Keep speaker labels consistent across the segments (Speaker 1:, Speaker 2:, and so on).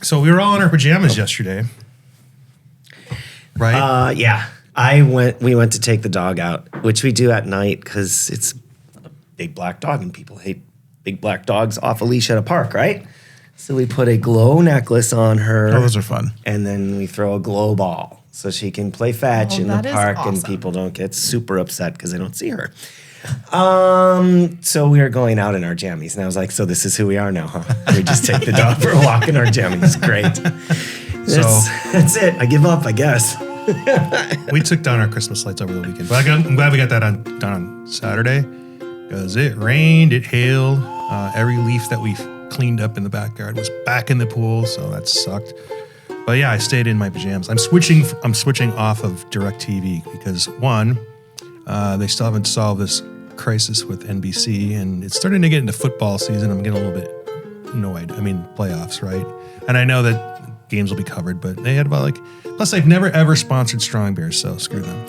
Speaker 1: So we were all in our pajamas yesterday, right?
Speaker 2: Yeah. We went to take the dog out, which we do at night because it's a big black dog and people hate big black dogs off a leash at a park, right? So we put a glow necklace on her.
Speaker 3: Oh, those are fun.
Speaker 2: And then we throw a glow ball so she can play fetch in the park
Speaker 4: awesome.
Speaker 2: and people don't get super upset because they don't see her. So we were going out in our jammies, and I was like, so this is who we are now, huh? We just take the dog for a walk in our jammies. Great. That's it. I give up, I guess.
Speaker 1: We took down our Christmas lights over the weekend, but I'm glad we got that done on Saturday because it rained, it hailed. Every leaf that we cleaned up in the backyard was back in the pool, so that sucked. But yeah, I stayed in my pajamas. I'm switching off of DirecTV because one, they still haven't solved this crisis with NBC, and it's starting to get into football season. I'm getting a little bit annoyed. I mean, playoffs, right? And I know that games will be covered, but they had about plus they've never ever sponsored strong beers, so screw them.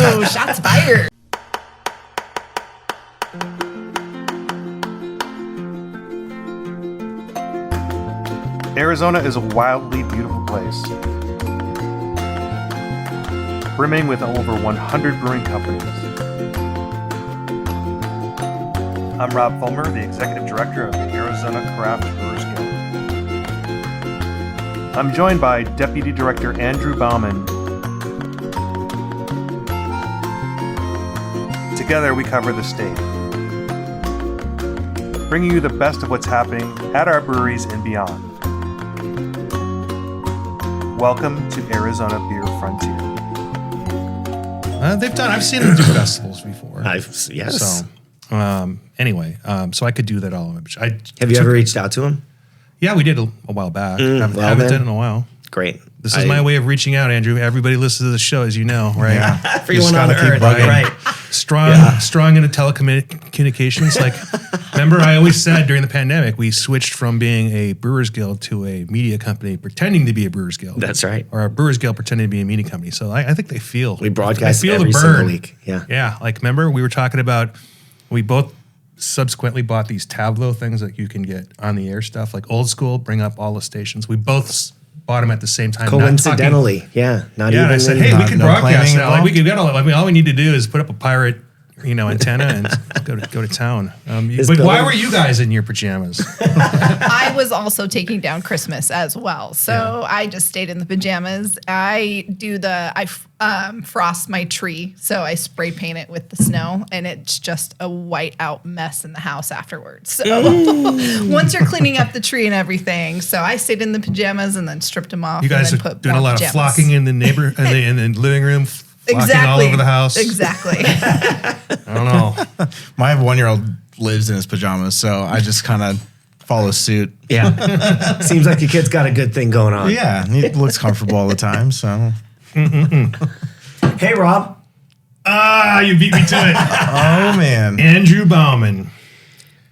Speaker 4: Oh, shots fired.
Speaker 1: Arizona is a wildly beautiful place, brimming with over 100 brewing companies. I'm Rob Fulmer, the Executive Director of the Arizona Craft Brewers Guild. I'm joined by Deputy Director Andrew Bauman. Together we cover the state, bringing you the best of what's happening at our breweries and beyond. Welcome to Arizona Beer Frontier. I've seen them do festivals before.
Speaker 2: Yes.
Speaker 1: So, anyway, so I could do that all.
Speaker 2: Have you ever reached out to him?
Speaker 1: Yeah, we did a while back. Haven't done it in a while.
Speaker 2: Great.
Speaker 1: This is my way of reaching out, Andrew. Everybody listens to the show, as you know, right?
Speaker 2: Yeah. Everyone on earth, right?
Speaker 1: Strong into telecommunications. Like, remember, I always said during the pandemic, we switched from being a Brewers Guild to a media company pretending to be a Brewers Guild.
Speaker 2: That's right.
Speaker 1: Or a Brewers Guild pretending to be a media company. So I think they feel.
Speaker 2: We broadcast
Speaker 1: feel
Speaker 2: every
Speaker 1: the burn.
Speaker 2: single week. Yeah.
Speaker 1: Yeah. Like, remember, we were talking about, we both subsequently bought these Tableau things that you can get on the air stuff, like old school, bring up all the stations. We both bought them at the same time.
Speaker 2: Coincidentally, not even.
Speaker 1: I said, hey, we can broadcast now. Like, we could get all. All we need to do is put up a pirate, antenna and go to town. But why were you guys in your pajamas?
Speaker 4: I was also taking down Christmas as well, so I just stayed in the pajamas. I frost my tree, so I spray paint it with the snow, and it's just a white out mess in the house afterwards. So once you're cleaning up the tree and everything, so I stayed in the pajamas and then stripped them off.
Speaker 1: You guys
Speaker 4: and
Speaker 1: are
Speaker 4: then put
Speaker 1: doing a lot of flocking in the in the living room. All over the house.
Speaker 4: Exactly.
Speaker 1: I don't know.
Speaker 3: My 1-year-old lives in his pajamas, so I just kind of follow suit.
Speaker 2: Yeah. Seems like your kid's got a good thing going on.
Speaker 3: Yeah, he looks comfortable all the time, so.
Speaker 2: Hey, Rob.
Speaker 1: You beat me to it.
Speaker 3: Oh, man.
Speaker 1: Andrew Bauman.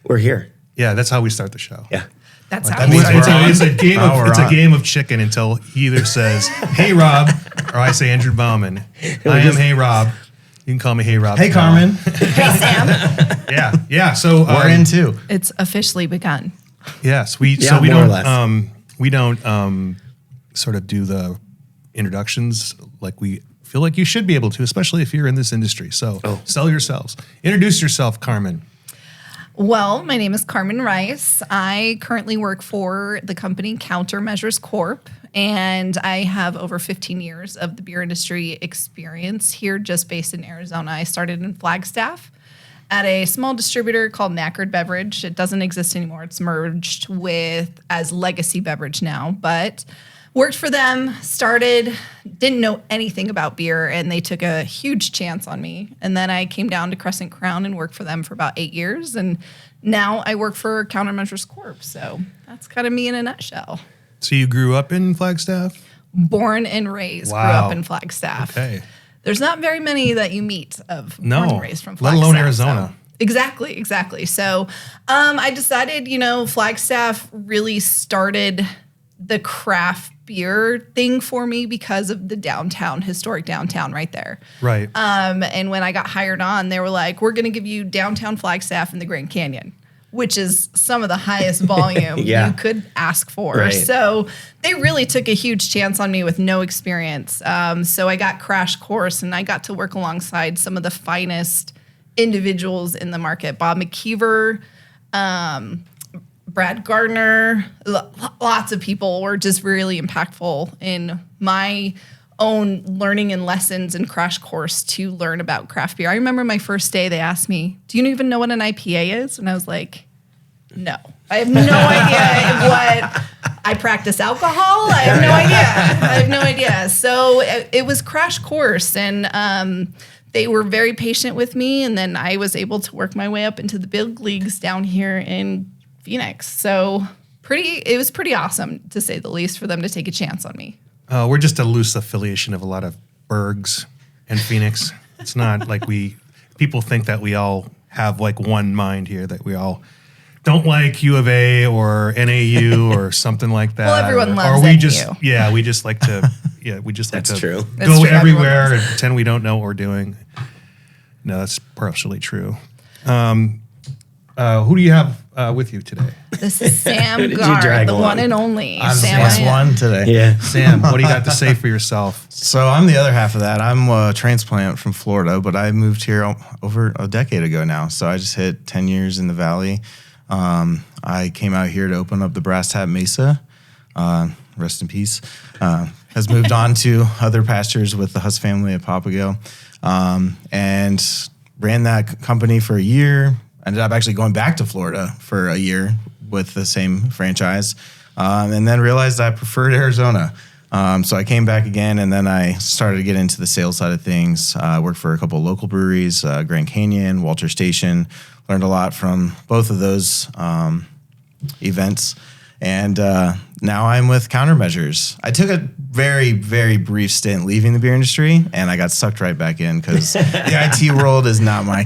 Speaker 2: We're here.
Speaker 1: Yeah, that's how we start the show.
Speaker 2: Yeah.
Speaker 4: That's
Speaker 1: Like,
Speaker 4: how
Speaker 1: it's a game of chicken until he either says, hey, Rob, or I say Andrew Bauman. I am Hey, Rob. You can call me Hey, Rob.
Speaker 3: Hey, Carmen.
Speaker 4: Hey, Sam.
Speaker 1: Yeah. So
Speaker 3: we're in too.
Speaker 4: It's officially begun.
Speaker 1: Yes, we don't sort of do the introductions like we feel like you should be able to, especially if you're in this industry. So sell yourselves. Introduce yourself, Carmen.
Speaker 4: Well, my name is Carmen Rice. I currently work for the company Countermeasures Corp, and I have over 15 years of the beer industry experience here, just based in Arizona. I started in Flagstaff at a small distributor called Gard Beverage. It doesn't exist anymore. It's merged with as Legacy Beverage now, but worked for them, didn't know anything about beer, and they took a huge chance on me. And then I came down to Crescent Crown and worked for them for about 8 years. And now I work for Countermeasures Corp. So that's kind of me in a nutshell.
Speaker 1: So you grew up in Flagstaff?
Speaker 4: Born and raised,
Speaker 1: Wow.
Speaker 4: grew up in Flagstaff.
Speaker 1: Okay.
Speaker 4: There's not very many that you meet of born and raised from
Speaker 1: let
Speaker 4: Flagstaff.
Speaker 1: alone Arizona.
Speaker 4: So. Exactly. So I decided, Flagstaff really started the craft beer thing for me because of the historic downtown right there.
Speaker 1: Right.
Speaker 4: And when I got hired on, they were like, we're going to give you downtown Flagstaff and the Grand Canyon. which is some of the highest volume you could ask for.
Speaker 2: Right.
Speaker 4: So they really took a huge chance on me with no experience. So I got crash course and I got to work alongside some of the finest individuals in the market. Bob McKeever, Brad Gardner, lots of people were just really impactful in my own learning and lessons and crash course to learn about craft beer. I remember my first day, they asked me, do you even know what an IPA is? And I was like, no, I have no idea what I practice alcohol. I have no idea. So it was crash course, and they were very patient with me. And then I was able to work my way up into the big leagues down here in Phoenix. So it was pretty awesome, to say the least, for them to take a chance on me.
Speaker 1: We're just a loose affiliation of a lot of Bergs and Phoenix. It's not like people think that we all have like one mind here, that we all don't like U of A or NAU or something like that.
Speaker 4: Well, everyone loves
Speaker 1: or we
Speaker 4: NAU.
Speaker 1: We just like to,
Speaker 2: That's true.
Speaker 4: That's
Speaker 1: go
Speaker 4: true.
Speaker 1: everywhere and pretend we don't know what we're doing. No, that's partially true. Who do you have with you today?
Speaker 4: This is Sam
Speaker 2: Who did you
Speaker 4: Gard,
Speaker 2: drag
Speaker 4: the
Speaker 2: along?
Speaker 4: one and only.
Speaker 3: I'm
Speaker 4: Sam
Speaker 3: +1 today.
Speaker 2: Yeah.
Speaker 1: Sam, what do you got to say for yourself?
Speaker 3: So I'm the other half of that. I'm a transplant from Florida, but I moved here over a decade ago now. So I just hit 10 years in the Valley. I came out here to open up the Brass Tap Mesa. Rest in peace. Has moved on to other pastures with the Huss family at Papago. And ran that company for a year. Ended up actually going back to Florida for a year with the same franchise, and then realized I preferred Arizona. So I came back again, and then I started to get into the sales side of things. Worked for a couple of local breweries, Grand Canyon, Walter Station. Learned a lot from both of those events. And now I'm with Countermeasures. I took a very, very brief stint leaving the beer industry, and I got sucked right back in because the IT world is not my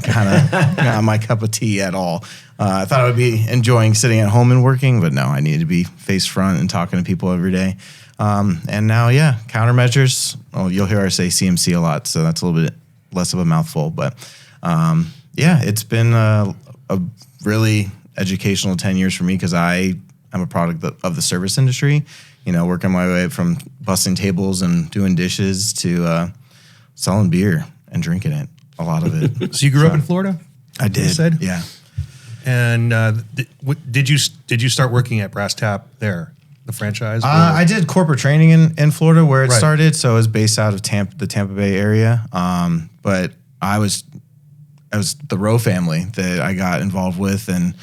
Speaker 3: my cup of tea at all. I thought I would be enjoying sitting at home and working, but no, I needed to be face front and talking to people every day. And now, Countermeasures. Oh, you'll hear us say CMC a lot, so that's a little bit less of a mouthful. But it's been a really educational 10 years for me because I'm a product of the service industry, working my way from busting tables and doing dishes to selling beer and drinking it, a lot of it.
Speaker 1: So you grew up in Florida?
Speaker 3: I did.
Speaker 1: You said?
Speaker 3: Yeah.
Speaker 1: And did you start working at Brass Tap there, the franchise?
Speaker 3: I did corporate training in Florida where it
Speaker 1: Right.
Speaker 3: started. So I was based out of the Tampa Bay area. But I was the Rowe family that I got involved with, and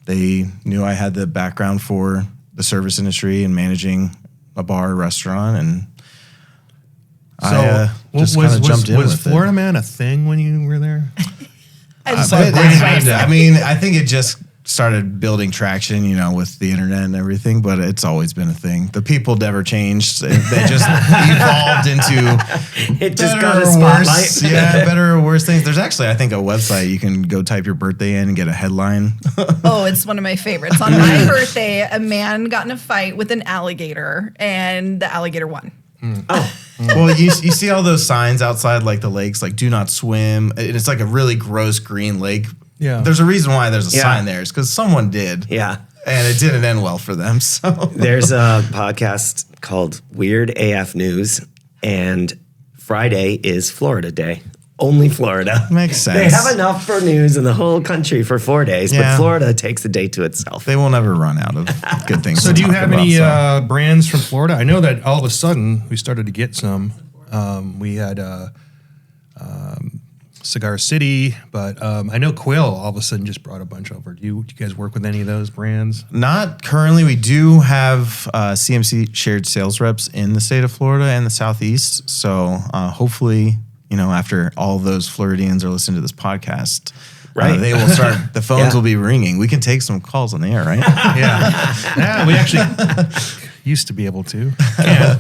Speaker 3: they knew I had the background for the service industry and managing a bar, restaurant, and I just kind of jumped in with it.
Speaker 1: Was Florida Man a thing when you were there?
Speaker 3: I mean, I think it just started building traction, with the internet and everything, but it's always been a thing. The people never changed. They just evolved into
Speaker 2: It just
Speaker 3: better
Speaker 2: got a
Speaker 3: or
Speaker 2: spotlight.
Speaker 3: worse. Yeah, better or worse things. There's actually, I think, a website you can go type your birthday in and get a headline.
Speaker 4: Oh, it's one of my favorites. On my birthday, a man got in a fight with an alligator, and the alligator won.
Speaker 3: Well, you see all those signs outside, like the lakes, like "Do not swim." And it's like a really gross green lake.
Speaker 1: Yeah.
Speaker 3: There's a reason why there's a
Speaker 2: Yeah.
Speaker 3: sign there. It's because someone did.
Speaker 2: Yeah.
Speaker 3: And it didn't end well for them. So
Speaker 2: There's a podcast called Weird AF News, and Friday is Florida Day. Only Florida.
Speaker 3: Makes sense.
Speaker 2: They have enough for news in the whole country for 4 days, but
Speaker 3: Yeah.
Speaker 2: Florida takes a day to itself.
Speaker 3: They will never run out of good things.
Speaker 1: So
Speaker 3: to
Speaker 1: do you
Speaker 3: talk
Speaker 1: have
Speaker 3: about,
Speaker 1: any
Speaker 3: so.
Speaker 1: brands from Florida? I know that all of a sudden we started to get some. We had Cigar City, but I know Quill all of a sudden just brought a bunch over. Do you guys work with any of those brands?
Speaker 3: Not currently. We do have CMC shared sales reps in the state of Florida and the Southeast. So hopefully, after all those Floridians are listening to this podcast,
Speaker 2: Right.
Speaker 3: they will start. The phones
Speaker 2: Yeah.
Speaker 3: will be ringing. We can take some calls on the air, right?
Speaker 1: Yeah, we actually used to be able to. Yeah.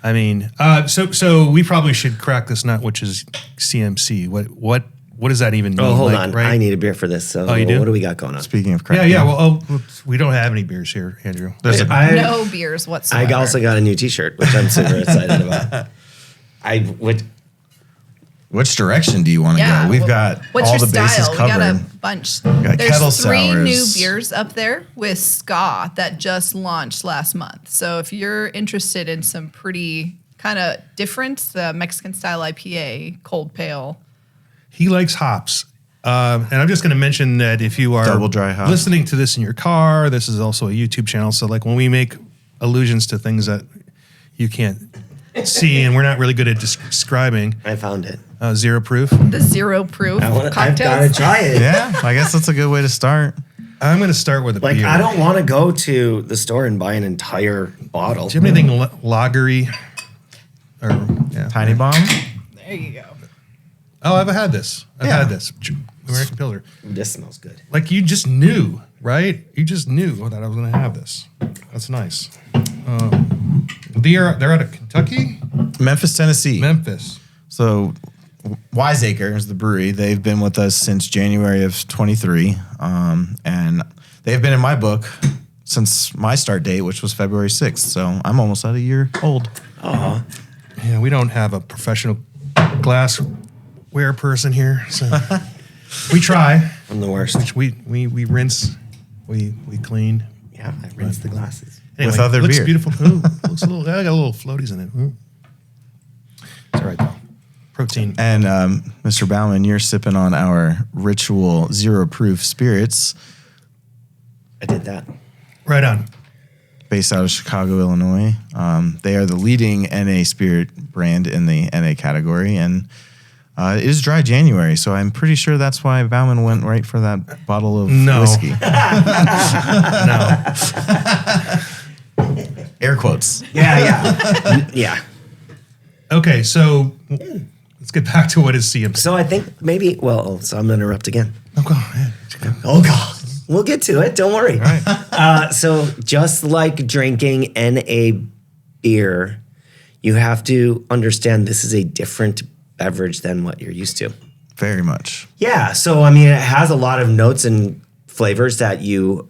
Speaker 1: I mean, so we probably should crack this nut, which is CMC. What does that even mean?
Speaker 2: Oh, hold
Speaker 1: Like,
Speaker 2: on.
Speaker 1: right?
Speaker 2: I need a beer for this. So
Speaker 1: Oh, you do?
Speaker 2: what do we got going on?
Speaker 3: Speaking of crap.
Speaker 1: Yeah. Well, we don't have any beers here, Andrew.
Speaker 3: There's a,
Speaker 4: No beers whatsoever.
Speaker 2: I also got a new T-shirt, which I'm super excited about.
Speaker 3: Which direction do you want to go? We've got
Speaker 4: what's
Speaker 3: all
Speaker 4: your
Speaker 3: the bases
Speaker 4: style?
Speaker 3: covered.
Speaker 4: We got a bunch.
Speaker 3: got
Speaker 4: There's
Speaker 3: kettle
Speaker 4: 3 new
Speaker 3: sours.
Speaker 4: beers up there with ska that just launched last month. So if you're interested in some pretty kind of different, the Mexican style IPA, cold pale.
Speaker 1: He likes hops. And I'm just going to mention that if you are
Speaker 3: Double dry hop.
Speaker 1: listening to this in your car, this is also a YouTube channel. So like when we make allusions to things that you can't see and we're not really good at describing.
Speaker 2: I found it.
Speaker 1: Zero proof.
Speaker 4: The zero proof
Speaker 2: I've got to
Speaker 4: cocktails.
Speaker 2: try it.
Speaker 3: Yeah, I guess that's a good way to start.
Speaker 1: I'm going to start with a
Speaker 2: Like,
Speaker 1: beer.
Speaker 2: I don't want to go to the store and buy an entire bottle.
Speaker 1: Do you have anything lagery? Or
Speaker 3: Tiny Bomb.
Speaker 4: There you go.
Speaker 1: Oh, I've had this. I've
Speaker 3: Yeah.
Speaker 1: had this. American Pilsner.
Speaker 2: This smells good.
Speaker 1: Like you just knew, right? You just knew that I was going to have this. That's nice. They're out of Kentucky,
Speaker 3: Memphis, Tennessee.
Speaker 1: Memphis.
Speaker 3: So Wiseacre is the brewery. They've been with us since January of 23. And they've been in my book since my start date, which was February 6th. So I'm almost at a year old.
Speaker 2: Oh,
Speaker 1: Yeah, we don't have a professional glassware person here, so we try.
Speaker 2: I'm the worst.
Speaker 1: We rinse, we clean.
Speaker 2: Yeah, I rinsed the glasses.
Speaker 1: Anyway,
Speaker 3: With other
Speaker 1: looks
Speaker 3: beer.
Speaker 1: beautiful. Ooh, looks a little. I got a little floaties in it. Ooh. It's all right though. Protein.
Speaker 3: And Mr. Bauman, you're sipping on our Ritual Zero Proof Spirits,
Speaker 2: I did that.
Speaker 1: Right on.
Speaker 3: based out of Chicago, Illinois. They are the leading NA spirit brand in the NA category, and it is dry January, so I'm pretty sure that's why Bauman went right for that bottle of
Speaker 1: No.
Speaker 3: whiskey.
Speaker 1: No.
Speaker 3: Air quotes.
Speaker 2: Yeah. Yeah.
Speaker 1: Okay, so let's get back to what is CMC.
Speaker 2: So I think maybe, so I'm going to interrupt again.
Speaker 1: Oh, go ahead.
Speaker 2: Oh, God. We'll get to it. Don't worry.
Speaker 1: All right.
Speaker 2: So just like drinking NA beer, you have to understand this is a different beverage than what you're used to.
Speaker 3: Very much.
Speaker 2: Yeah. So, I mean, it has a lot of notes and flavors that you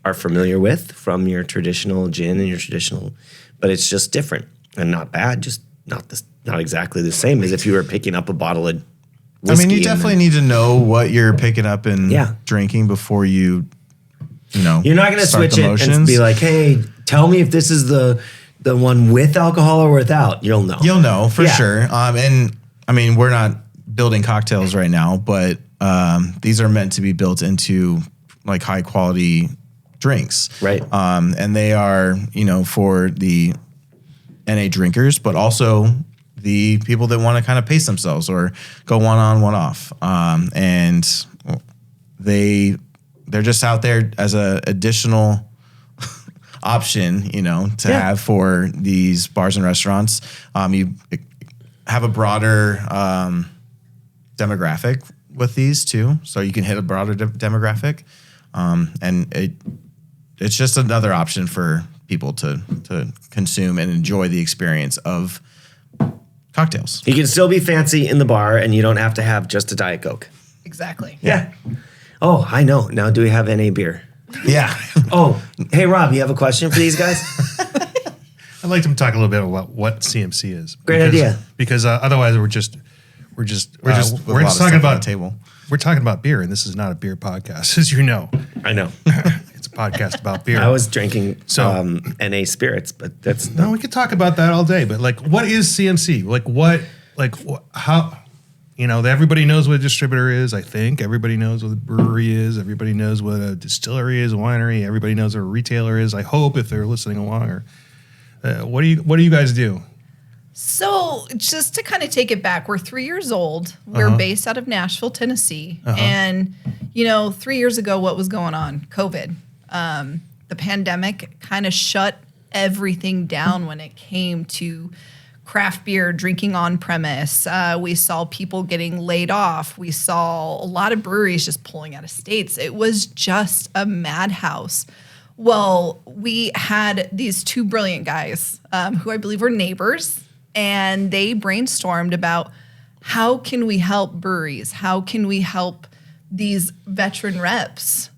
Speaker 2: are familiar with from your traditional gin and your traditional, but it's just different and not bad. Just not exactly the same as if you were picking up a bottle of whiskey.
Speaker 3: I mean, you definitely need to know what you're picking up and
Speaker 2: Yeah.
Speaker 3: drinking before you're not
Speaker 2: going to switch it and be like, hey, tell me if this is the one with alcohol or without. You'll know.
Speaker 3: You'll know for
Speaker 2: Yeah.
Speaker 3: sure. And I mean, we're not building cocktails right now, but these are meant to be built into like high quality drinks.
Speaker 2: Right.
Speaker 3: And they are, for the NA drinkers, but also the people that want to kind of pace themselves or go one on, one off. And they're just out there as a additional option, to have for these bars and restaurants. You have a broader demographic with these too, so you can hit a broader demographic, and it's just another option for people to consume and enjoy the experience of cocktails.
Speaker 2: You can still be fancy in the bar and you don't have to have just a Diet Coke.
Speaker 4: Exactly.
Speaker 2: Yeah. Oh, I know. Now, do we have NA beer?
Speaker 3: Yeah.
Speaker 2: Oh, hey, Rob, you have a question for these guys?
Speaker 1: I'd like to talk a little bit about what CMC is.
Speaker 2: Great idea.
Speaker 1: Because otherwise we're just talking about
Speaker 3: table.
Speaker 1: We're talking about beer, and this is not a beer podcast, as you know.
Speaker 2: I know.
Speaker 1: It's a podcast about beer.
Speaker 2: I was drinking
Speaker 1: So-
Speaker 2: NA spirits, but that's
Speaker 1: No, we could talk about that all day, but like, what is CMC? How, everybody knows what a distributor is, I think. Everybody knows what a brewery is. Everybody knows what a distillery is, a winery. Everybody knows what a retailer is, I hope, if they're listening along. Or what do you guys do?
Speaker 4: So just to kind of take it back, we're 3 years old. We're based out of Nashville, Tennessee. And, 3 years ago, what was going on? COVID. The pandemic kind of shut everything down when it came to craft beer, drinking on premise. We saw people getting laid off. We saw a lot of breweries just pulling out of states. It was just a madhouse. Well, we had these two brilliant guys who I believe were neighbors, and they brainstormed about how can we help breweries? How can we help these veteran reps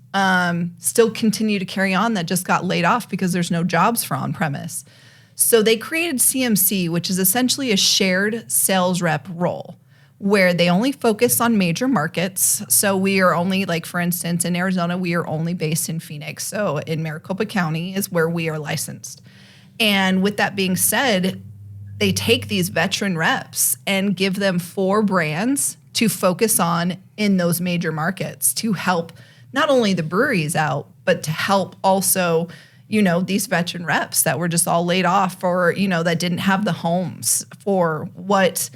Speaker 4: still continue to carry on that just got laid off because there's no jobs for on-premise? So they created CMC, which is essentially a shared sales rep role, where they only focus on major markets. So we are only, like, for instance, in Arizona, we are only based in Phoenix. So in Maricopa County is where we are licensed. And with that being said, they take these veteran reps and give them 4 brands to focus on in those major markets to help not only the breweries out, but to help also, these veteran reps that were just all laid off or, that didn't have the homes for what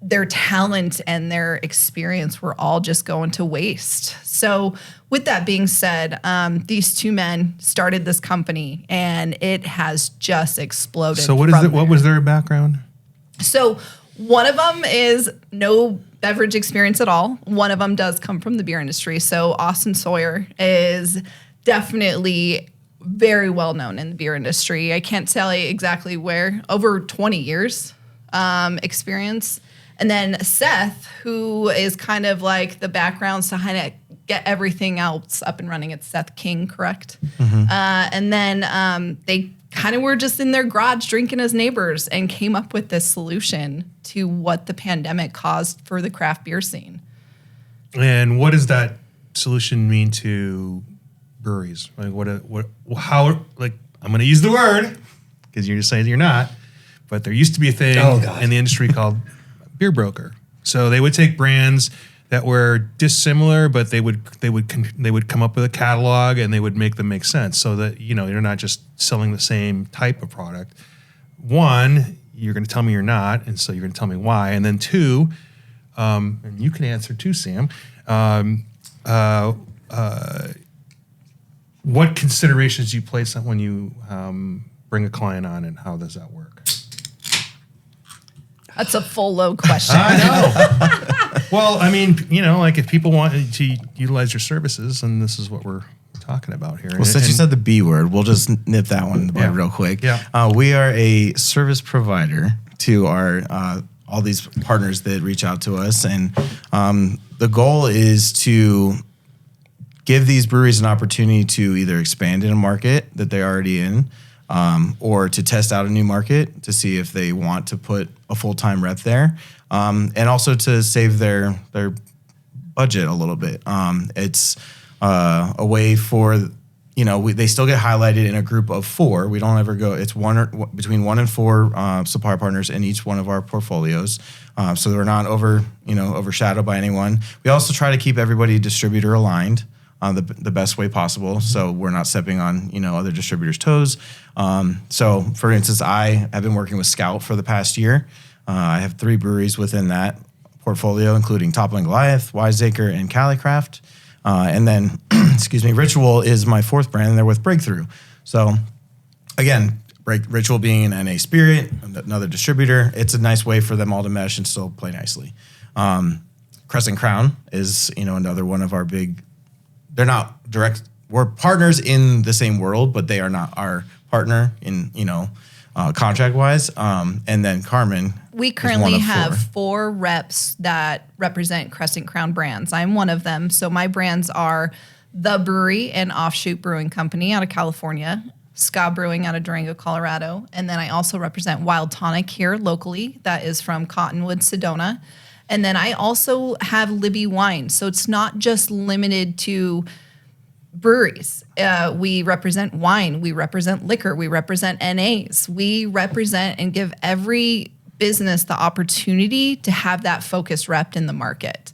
Speaker 4: their talent and their experience were all just going to waste. So with that being said, these 2 men started this company and it has just exploded.
Speaker 1: So what was their background?
Speaker 4: So one of them is no beverage experience at all. One of them does come from the beer industry. So Austin Sawyer is definitely very well known in the beer industry. I can't tell you exactly where, over 20 years experience. And then Seth, who is kind of like the background to kind of get everything else up and running. It's Seth King, correct? Mm-hmm. And then they kind of were just in their garage drinking as neighbors and came up with this solution to what the pandemic caused for the craft beer scene.
Speaker 1: And what does that solution mean to breweries? Like how, like, I'm going to use the word because you're just saying you're not, but there used to be a thing in the industry called beer broker. So they would take brands that were dissimilar, but they would come up with a catalog and they would make them make sense so that, you're not just selling the same type of product. One, you're going to tell me you're not, and so you're going to tell me why. And then 2, and you can answer too, Sam, what considerations do you place on when you bring a client on, and how does that work?
Speaker 4: That's a full load question.
Speaker 1: I know. Well, I mean, like, if people want to utilize your services, and this is what we're talking about here.
Speaker 3: Well, since you said the B word, we'll just nip that one in the bud real quick.
Speaker 1: Yeah.
Speaker 3: We are a service provider to our all these partners that reach out to us, and the goal is to give these breweries an opportunity to either expand in a market that they're already in, or to test out a new market to see if they want to put a full-time rep there, and also to save their budget a little bit. It's a way for, they still get highlighted in a group of 4. We don't ever go, it's between 1 and 4 supplier partners in each one of our portfolios. So we're not overshadowed by anyone. We also try to keep everybody distributor aligned the best way possible, so we're not stepping on other distributors' toes. So, for instance, I have been working with Scout for the past year. I have 3 breweries within that portfolio, including Toppling Goliath, Wiseacre, and Calicraft. And then, Ritual is my 4th brand, and they're with Breakthrough. So, again, Ritual being an NA Spirit, another distributor, it's a nice way for them all to mesh and still play nicely. Crescent Crown is another one of our big. They're not direct. We're partners in the same world, but they are not our partner in, contract wise. And then Carmen.
Speaker 4: We currently have 4 reps that represent Crescent Crown brands. I'm one of them. So my brands are The Brewery and Offshoot Brewing Company out of California, Ska Brewing out of Durango, Colorado. And then I also represent Wild Tonic here locally. That is from Cottonwood, Sedona. And then I also have Libby Wine. So it's not just limited to breweries. We represent wine. We represent liquor. We represent NAs. We represent and give every business the opportunity to have that focus rep in the market.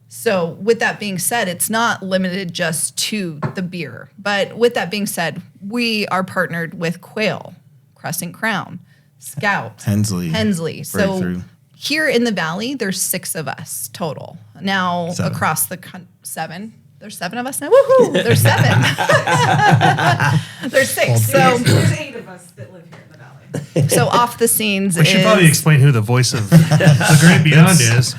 Speaker 4: So with that being said, it's not limited just to the beer. But with that being said, we are partnered with Quail, Crescent Crown, Scout, Hensley. So here in the Valley, there's 6 of us total. Now,
Speaker 3: 7.
Speaker 4: across the 7. There's 7 of us now. Woohoo! There's 7. There's 6. So
Speaker 5: there's 8 of us that live here in the Valley.
Speaker 4: So off the scenes
Speaker 1: We should probably explain who the voice of the Great Beyond is.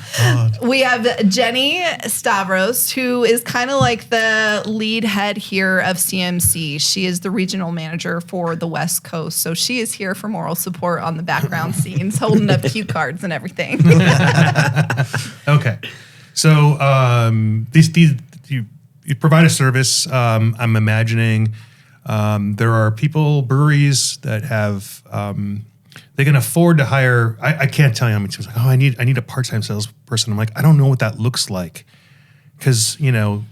Speaker 4: We have Jennie Stavros, who is kind of like the lead head here of CMC. She is the regional manager for the West Coast. So she is here for moral support on the background scenes, holding up cue cards and everything.
Speaker 1: Okay. So you provide a service. I'm imagining there are breweries that have they can afford to hire. I can't tell you how many times like, oh, I need a part-time salesperson. I'm like, I don't know what that looks like, because but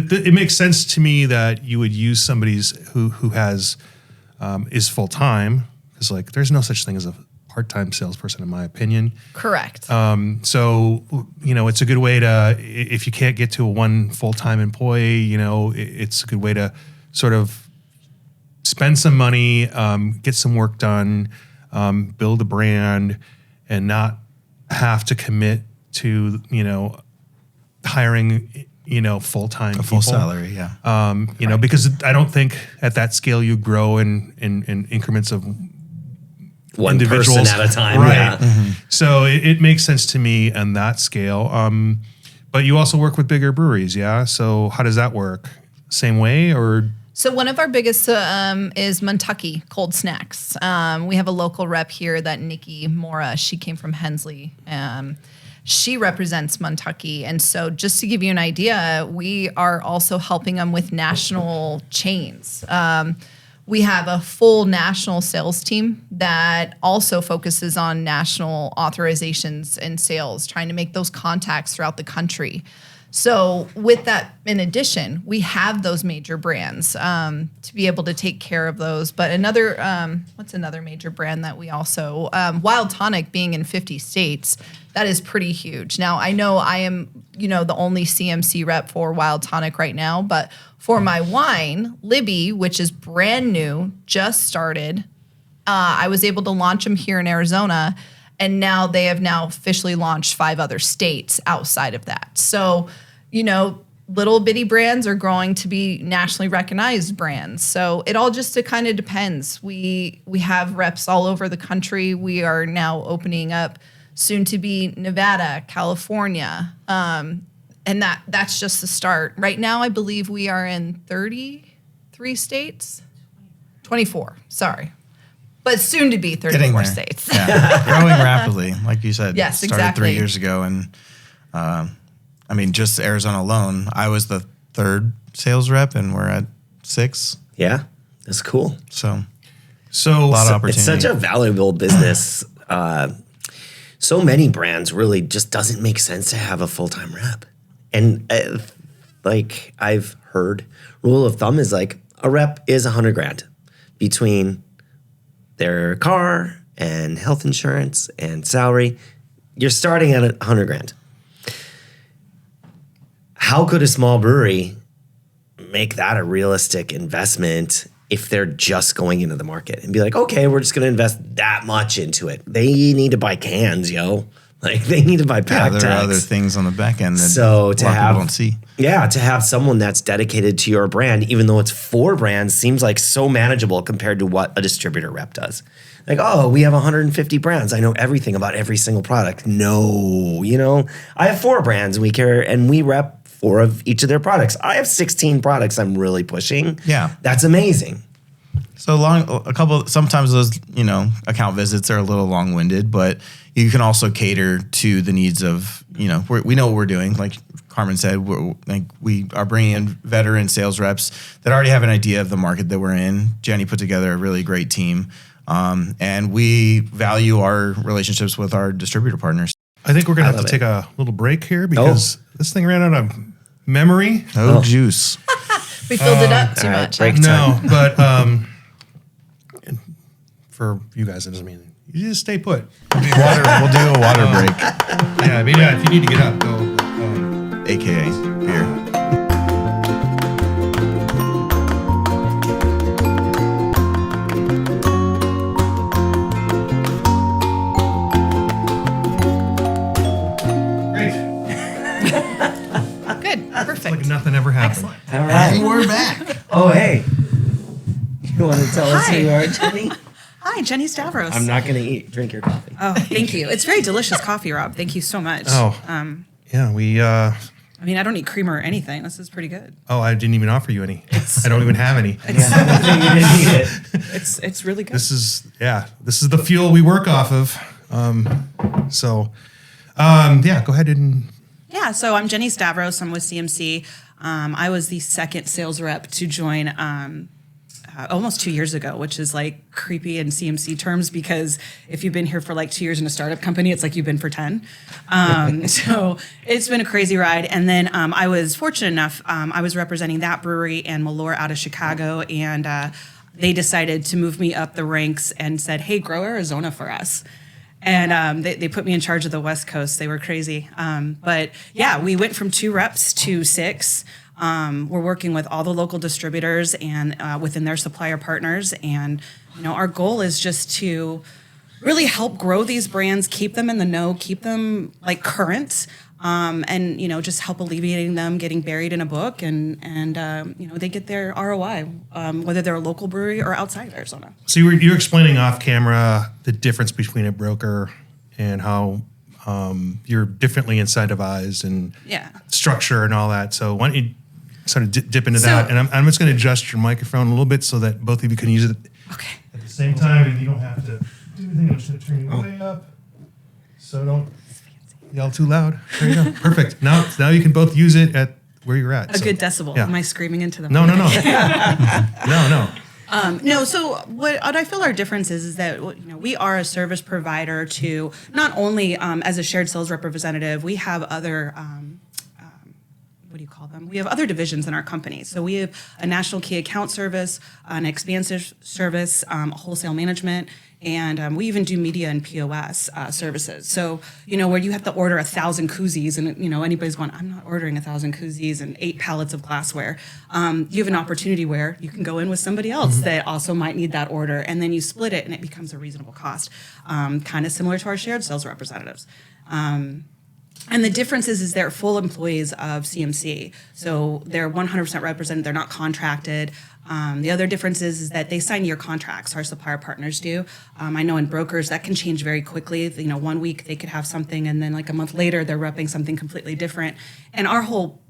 Speaker 1: it makes sense to me that you would use somebody's who has is full-time, because like there's no such thing as a part-time salesperson in my opinion.
Speaker 4: Correct.
Speaker 1: So it's a good way to, if you can't get to a one full-time employee, it's a good way to sort of spend some money, get some work done, build a brand, and not have to commit to hiring full-time
Speaker 3: A full
Speaker 1: people.
Speaker 3: salary, yeah.
Speaker 1: Because I don't think at that scale you grow in increments of
Speaker 2: One
Speaker 1: individuals
Speaker 2: person at a time.
Speaker 1: right?
Speaker 2: Yeah.
Speaker 1: So it makes sense to me on that scale. But you also work with bigger breweries, yeah. So how does that work? Same way, or?
Speaker 4: So one of our biggest is Montucky Cold Snacks. We have a local rep here, that Nikki Mora. She came from Hensley. She represents Montucky. And so just to give you an idea, we are also helping them with national chains. We have a full national sales team that also focuses on national authorizations and sales, trying to make those contacts throughout the country. So with that, in addition, we have those major brands to be able to take care of those. But another, what's another major brand that we also, Wild Tonic being in 50 states, that is pretty huge. Now, I know I am, the only CMC rep for Wild Tonic right now, but for my wine, Libby, which is brand new, just started, I was able to launch them here in Arizona, and now they have now officially launched 5 other states outside of that. So, little bitty brands are growing to be nationally recognized brands. So it all just kind of depends. We have reps all over the country. We are now opening up soon to be Nevada, California. And that's just the start. Right now, I believe we are in 33 states. 24, sorry. But soon to be 34 states.
Speaker 3: Yeah. Growing rapidly, like you said.
Speaker 4: Yes,
Speaker 3: started
Speaker 4: exactly.
Speaker 3: 3 years ago. And just Arizona alone, I was the 3rd sales rep, and we're at 6.
Speaker 2: Yeah, that's cool.
Speaker 3: So
Speaker 1: So
Speaker 3: a lot of opportunity.
Speaker 2: It's such a valuable business. So many brands really just doesn't make sense to have a full-time rep. And like I've heard, rule of thumb is like a rep is $100,000 between their car and health insurance and salary. You're starting at $100,000. How could a small brewery make that a realistic investment if they're just going into the market and be like, okay, we're just going to invest that much into it? They need to buy cans, yo. Like they need to buy pack
Speaker 3: there are
Speaker 2: tags.
Speaker 3: other things on the back end that
Speaker 2: So
Speaker 3: a
Speaker 2: to
Speaker 3: lot of
Speaker 2: have,
Speaker 3: people don't see.
Speaker 2: Yeah, to have someone that's dedicated to your brand, even though it's 4 brands, seems like so manageable compared to what a distributor rep does. Like, oh, we have 150 brands. I know everything about every single product. No, I have 4 brands, and we rep 4 of each of their products. I have 16 products I'm really pushing.
Speaker 3: Yeah.
Speaker 2: That's amazing.
Speaker 3: So sometimes those, account visits are a little long-winded, but you can also cater to the needs of, we know what we're doing. Like Carmen said, we are bringing in veteran sales reps that already have an idea of the market that we're in. Jennie put together a really great team. And we value our relationships with our distributor partners.
Speaker 1: I think we're going to have to take a little break here because this thing ran out of memory.
Speaker 3: No juice.
Speaker 4: We filled it up too much.
Speaker 2: break
Speaker 1: No, but for you guys, it doesn't mean you just stay put.
Speaker 3: We'll do a water break,
Speaker 1: Yeah, if you need to get up, go.
Speaker 3: AKA beer.
Speaker 1: Great.
Speaker 4: Good, perfect.
Speaker 1: Like nothing ever happened.
Speaker 4: Excellent.
Speaker 2: All right.
Speaker 3: We're back.
Speaker 2: Oh, hey. You want to tell us who you are, Jennie?
Speaker 5: Hi, Jennie Stavros.
Speaker 2: I'm not going to drink your coffee.
Speaker 5: Oh, thank you. It's very delicious coffee, Rob. Thank you so much.
Speaker 1: Oh. Yeah, we.
Speaker 5: I don't need creamer or anything. This is pretty good.
Speaker 1: Oh, I didn't even offer you any. I don't even have any.
Speaker 2: You didn't eat it.
Speaker 5: It's really good.
Speaker 1: This is the fuel we work off of. Go ahead and.
Speaker 5: Yeah, so I'm Jennie Stavros. I'm with CMC. I was the 2nd sales rep to join almost 2 years ago, which is like creepy in CMC terms, because if you've been here for like 2 years in a startup company, it's like you've been for 10. So it's been a crazy ride. And then I was fortunate enough, I was representing that brewery and Malort out of Chicago, and they decided to move me up the ranks and said, hey, grow Arizona for us. And they put me in charge of the West Coast. They were crazy. But yeah, we went from 2 reps to 6. We're working with all the local distributors and within their supplier partners. And, our goal is just to really help grow these brands, keep them in the know, keep them like current, and, just help alleviating them getting buried in a book, and they get their ROI, whether they're a local brewery or outside Arizona.
Speaker 1: So you were explaining off camera the difference between a broker and how you're differently incentivized and structure and all that. So why don't you sort of dip into that? And I'm just going to adjust your microphone a little bit so that both of you can use it at the same time, and you don't have to do anything. I'm just going to turn you way up, so don't yell too loud. There you go. Perfect. Now you can both use it at where you're at.
Speaker 5: A good decibel. Yeah. Am I screaming into the
Speaker 1: No.
Speaker 5: mic?
Speaker 1: No.
Speaker 5: So what I feel our difference is that we are a service provider to not only as a shared sales representative, we have other what do you call them? We have other divisions in our company. So we have a national key account service, an expansive service, wholesale management, and we even do media and POS services. So, where you have to order 1,000 koozies and, anybody's going, I'm not ordering 1,000 koozies and 8 pallets of glassware. You have an opportunity where you can go in with somebody else that also might need that order, and then you split it and it becomes a reasonable cost, kind of similar to our shared sales representatives. And the difference is they're full employees of CMC. So they're 100% represented. They're not contracted. The other difference is that they sign year contracts. Our supplier partners do. I know in brokers that can change very quickly. 1 week they could have something, and then like a month later they're repping something completely different. And our whole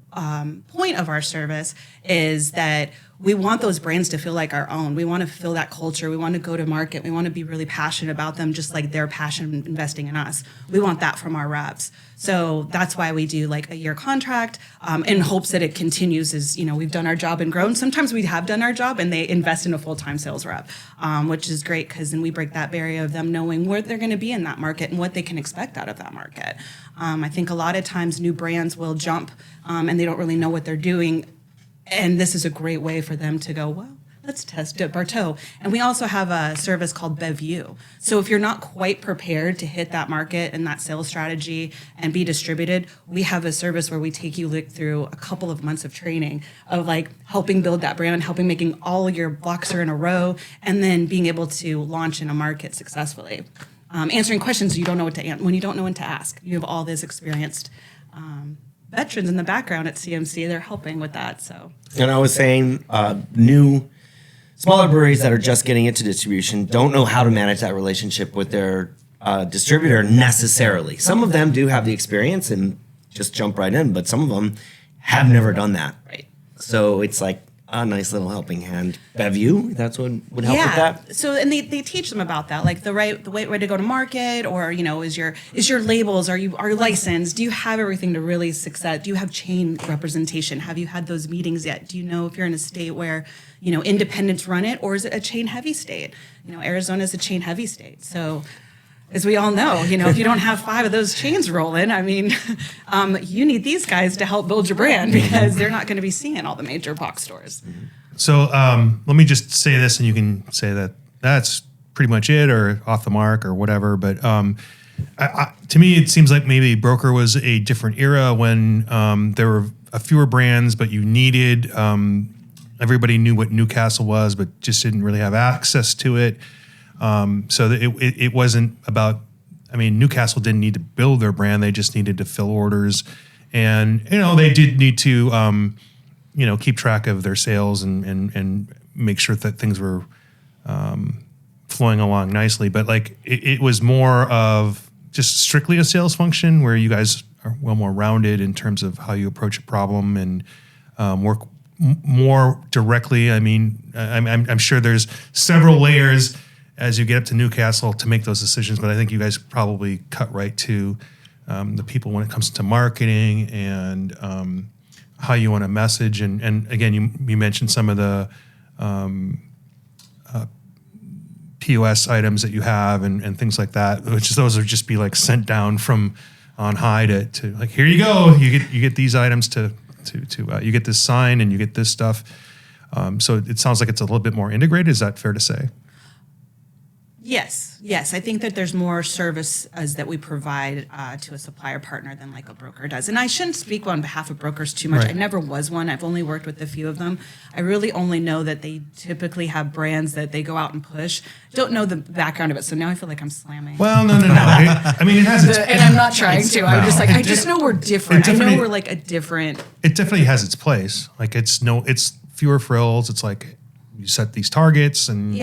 Speaker 5: point of our service is that we want those brands to feel like our own. We want to feel that culture. We want to go to market. We want to be really passionate about them, just like they're passionate investing in us. We want that from our reps. So that's why we do like a year contract in hopes that it continues as, we've done our job and grown. Sometimes we have done our job and they invest in a full-time sales rep, which is great because then we break that barrier of them knowing where they're going to be in that market and what they can expect out of that market. I think a lot of times new brands will jump and they don't really know what they're doing. And this is a great way for them to go, well, let's test it, Bartow. And we also have a service called BevU. So if you're not quite prepared to hit that market and that sales strategy and be distributed, we have a service where we take you through a couple of months of training of like helping build that brand, helping making all your blocks are in a row, and then being able to launch in a market successfully. Answering questions you don't know what to when you don't know when to ask. You have all this experienced veterans in the background at CMC. They're helping with that. So,
Speaker 2: and I was saying, new smaller breweries that are just getting into distribution don't know how to manage that relationship with their distributor necessarily. Some of them do have the experience and just jump right in, but some of them have never done that.
Speaker 5: Right.
Speaker 2: So it's like a nice little helping hand. BevU, that's what would help with that.
Speaker 5: So and they teach them about that, like the way to go to market, or is your labels, are you licensed? Do you have everything to really succeed? Do you have chain representation? Have you had those meetings yet? Do you know if you're in a state where independents run it, or is it a chain heavy state? Arizona is a chain heavy state, so. As we all know, if you don't have 5 of those chains rolling, you need these guys to help build your brand because they're not going to be seeing all the major box stores.
Speaker 1: So let me just say this, and you can say that that's pretty much it, or off the mark, or whatever. But to me, it seems like maybe broker was a different era when there were a fewer brands, but you needed everybody knew what Newcastle was, but just didn't really have access to it. So that it wasn't about, Newcastle didn't need to build their brand. They just needed to fill orders. And, they did need to, keep track of their sales and make sure that things were flowing along nicely. But it was more of just strictly a sales function where you guys are well more rounded in terms of how you approach a problem and work more directly. I'm sure there's several layers as you get up to Newcastle to make those decisions, but I think you guys probably cut right to the people when it comes to marketing and how you want to message. And again, you mentioned some of the POS items that you have and things like that, which those would just be like sent down from on high to like, here you go, you get these items to you get this sign and you get this stuff. So it sounds like it's a little bit more integrated. Is that fair to say?
Speaker 5: Yes. I think that there's more services that we provide to a supplier partner than like a broker does. And I shouldn't speak on behalf of brokers too much.
Speaker 1: Right.
Speaker 5: I never was one. I've only worked with a few of them. I really only know that they typically have brands that they go out and push. Don't know the background of it. So now I feel like I'm slamming.
Speaker 1: Well, no. I mean, it has its.
Speaker 5: And I'm not trying to. I'm just like, I just know we're different. I know we're like a different.
Speaker 1: It definitely has its place. Like it's fewer frills. It's like you set these targets and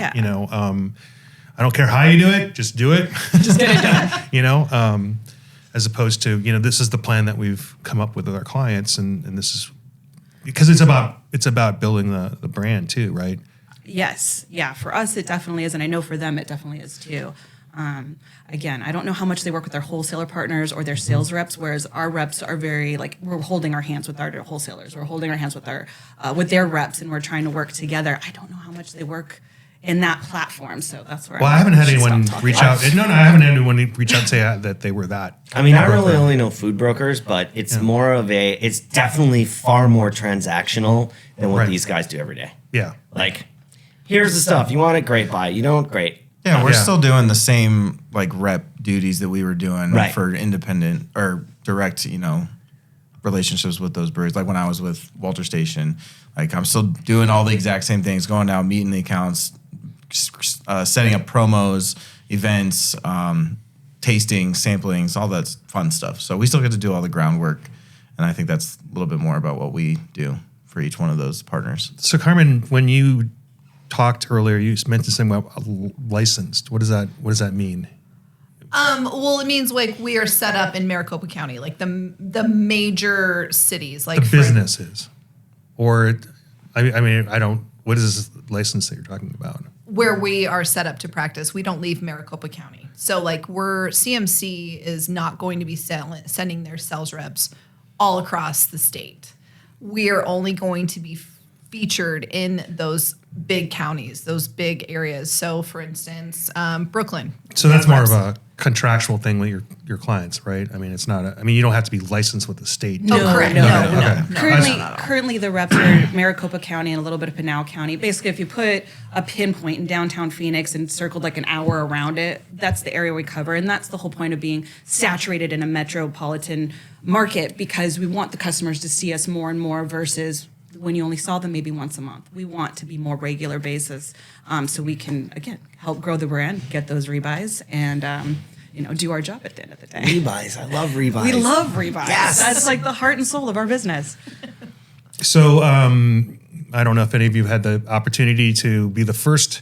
Speaker 1: I don't care how you do it, just do it.
Speaker 5: Just get it done.
Speaker 1: As opposed to, this is the plan that we've come up with our clients, and this is because it's about building the brand too, right?
Speaker 5: Yes. Yeah. For us, it definitely is. And I know for them, it definitely is too. Again, I don't know how much they work with their wholesaler partners or their sales reps, whereas our reps are very like, we're holding our hands with our wholesalers. We're holding our hands with with their reps, and we're trying to work together. I don't know how much they work in that platform. So that's where
Speaker 1: I haven't had anyone reach out. No, I haven't had anyone reach out and say that they were that.
Speaker 2: I mean, I really only know food brokers, but it's it's definitely far more transactional than what these guys do every day.
Speaker 1: Yeah.
Speaker 2: Like, here's the stuff. You want it? Great. Buy it. You don't? Great.
Speaker 3: Yeah, we're still doing the same like rep duties that we were doing for independent or direct, relationships with those breweries. Like when I was with Walter Station, like I'm still doing all the exact same things, going out, meeting the accounts, setting up promos, events, tasting, samplings, all that fun stuff. So we still get to do all the groundwork, and I think that's a little bit more about what we do for each one of those partners.
Speaker 1: So Carmen, when you talked earlier, you mentioned something about licensed. What does that mean?
Speaker 4: Well, it means like we are set up in Maricopa County, like the major cities, like
Speaker 1: the businesses, or I mean, I don't. What is this license that you're talking about?
Speaker 4: Where we are set up to practice, we don't leave Maricopa County. So like CMC is not going to be sending their sales reps all across the state. We are only going to be featured in those big counties, those big areas. So for instance, Brooklyn.
Speaker 1: So that's more of a contractual thing with your clients, right? I mean, it's not you don't have to be licensed with the state.
Speaker 4: No, correct. No.
Speaker 5: Currently the reps are Maricopa County and a little bit of Pinal County. Basically, if you put a pinpoint in downtown Phoenix and circled like an hour around it, that's the area we cover. And that's the whole point of being saturated in a metropolitan market, because we want the customers to see us more and more versus when you only saw them maybe once a month. We want to be more regular basis, so we can, again, help grow the brand, get those rebuys, and do our job at the end of the day.
Speaker 2: Rebuys. I love rebuys.
Speaker 5: We love rebuys.
Speaker 2: Yes.
Speaker 5: That's like the heart and soul of our business.
Speaker 1: So I don't know if any of you had the opportunity to be the first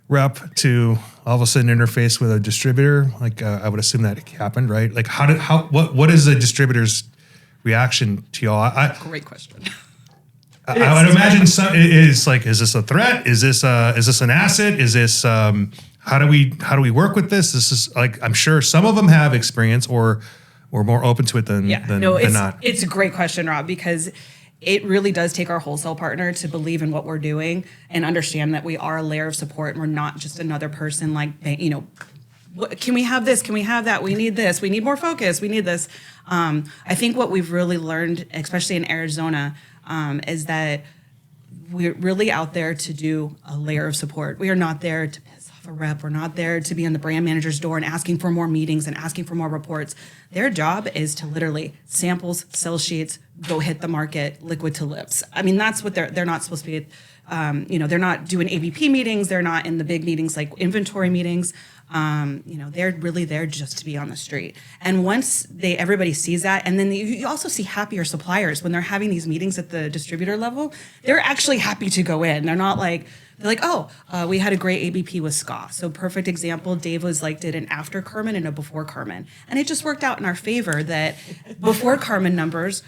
Speaker 1: rep to all of a sudden interface with a distributor. Like I would assume that happened, right? Like what is a distributor's reaction to y'all?
Speaker 5: Great question.
Speaker 1: I would imagine is this a threat? Is this an asset? Is this how do we work with this? This is like, I'm sure some of them have experience or more open to it than not.
Speaker 5: It's a great question, Rob, because it really does take our wholesale partner to believe in what we're doing and understand that we are a layer of support and we're not just another person like, can we have this? Can we have that? We need this. We need more focus. We need this. I think what we've really learned, especially in Arizona, is that we're really out there to do a layer of support. We are not there to piss off a rep. We're not there to be on the brand manager's door and asking for more meetings and asking for more reports. Their job is to literally samples, sell sheets, go hit the market, liquid to lips. I mean, that's what they're not supposed to be. They're not doing AVP meetings. They're not in the big meetings like inventory meetings. They're really there just to be on the street. And once everybody sees that, and then you also see happier suppliers when they're having these meetings at the distributor level. They're actually happy to go in. They're not like, we had a great ABP with SCA. So perfect example, Dave did an after Carmen and a before Carmen. And it just worked out in our favor that before Carmen numbers,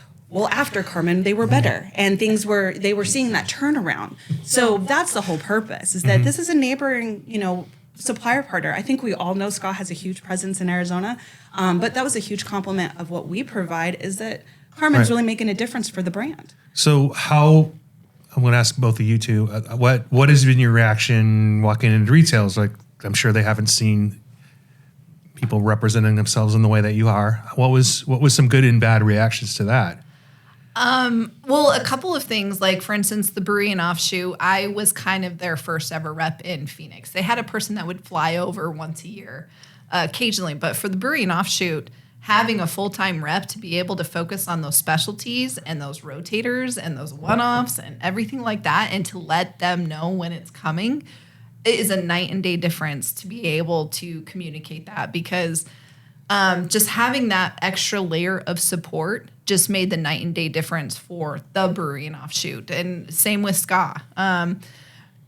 Speaker 5: after Carmen, they were better, and they were seeing that turnaround. So that's the whole purpose, is that this is a neighboring, supplier partner. I think we all know SCA has a huge presence in Arizona, but that was a huge compliment of what we provide, is that Carmen's really making a difference for the brand.
Speaker 1: So I'm going to ask both of you two, what has been your reaction walking into retail? Like I'm sure they haven't seen people representing themselves in the way that you are. What was some good and bad reactions to that?
Speaker 4: Well, a couple of things, like for instance, the brewery and offshoot, I was kind of their first ever rep in Phoenix. They had a person that would fly over once a year, occasionally, but for the brewery and offshoot, having a full-time rep to be able to focus on those specialties and those rotators and those one-offs and everything like that, and to let them know when it's coming, it is a night and day difference to be able to communicate that, because just having that extra layer of support just made the night and day difference for the brewery and offshoot. And same with SCA.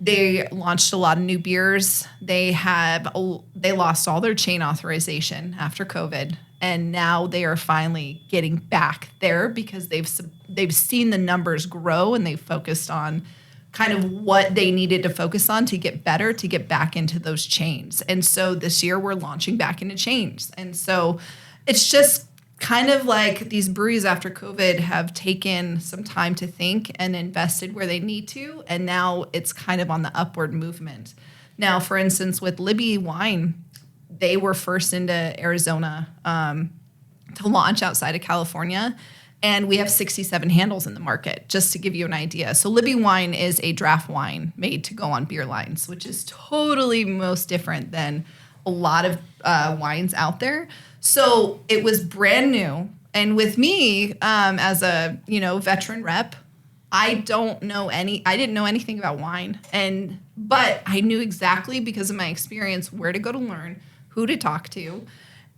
Speaker 4: They launched a lot of new beers. They lost all their chain authorization after COVID, and now they are finally getting back there because they've seen the numbers grow, and they've focused on kind of what they needed to focus on to get better, to get back into those chains. And so this year we're launching back into chains. And so it's just kind of like these breweries after COVID have taken some time to think and invested where they need to. And now it's kind of on the upward movement. Now, for instance, with Libby Wine, they were first into Arizona to launch outside of California. And we have 67 handles in the market, just to give you an idea. So Libby Wine is a draft wine made to go on beer lines, which is totally most different than a lot of wines out there. So it was brand new. And with me, as a veteran rep, I didn't know anything about wine. But I knew exactly, because of my experience, where to go to learn, who to talk to.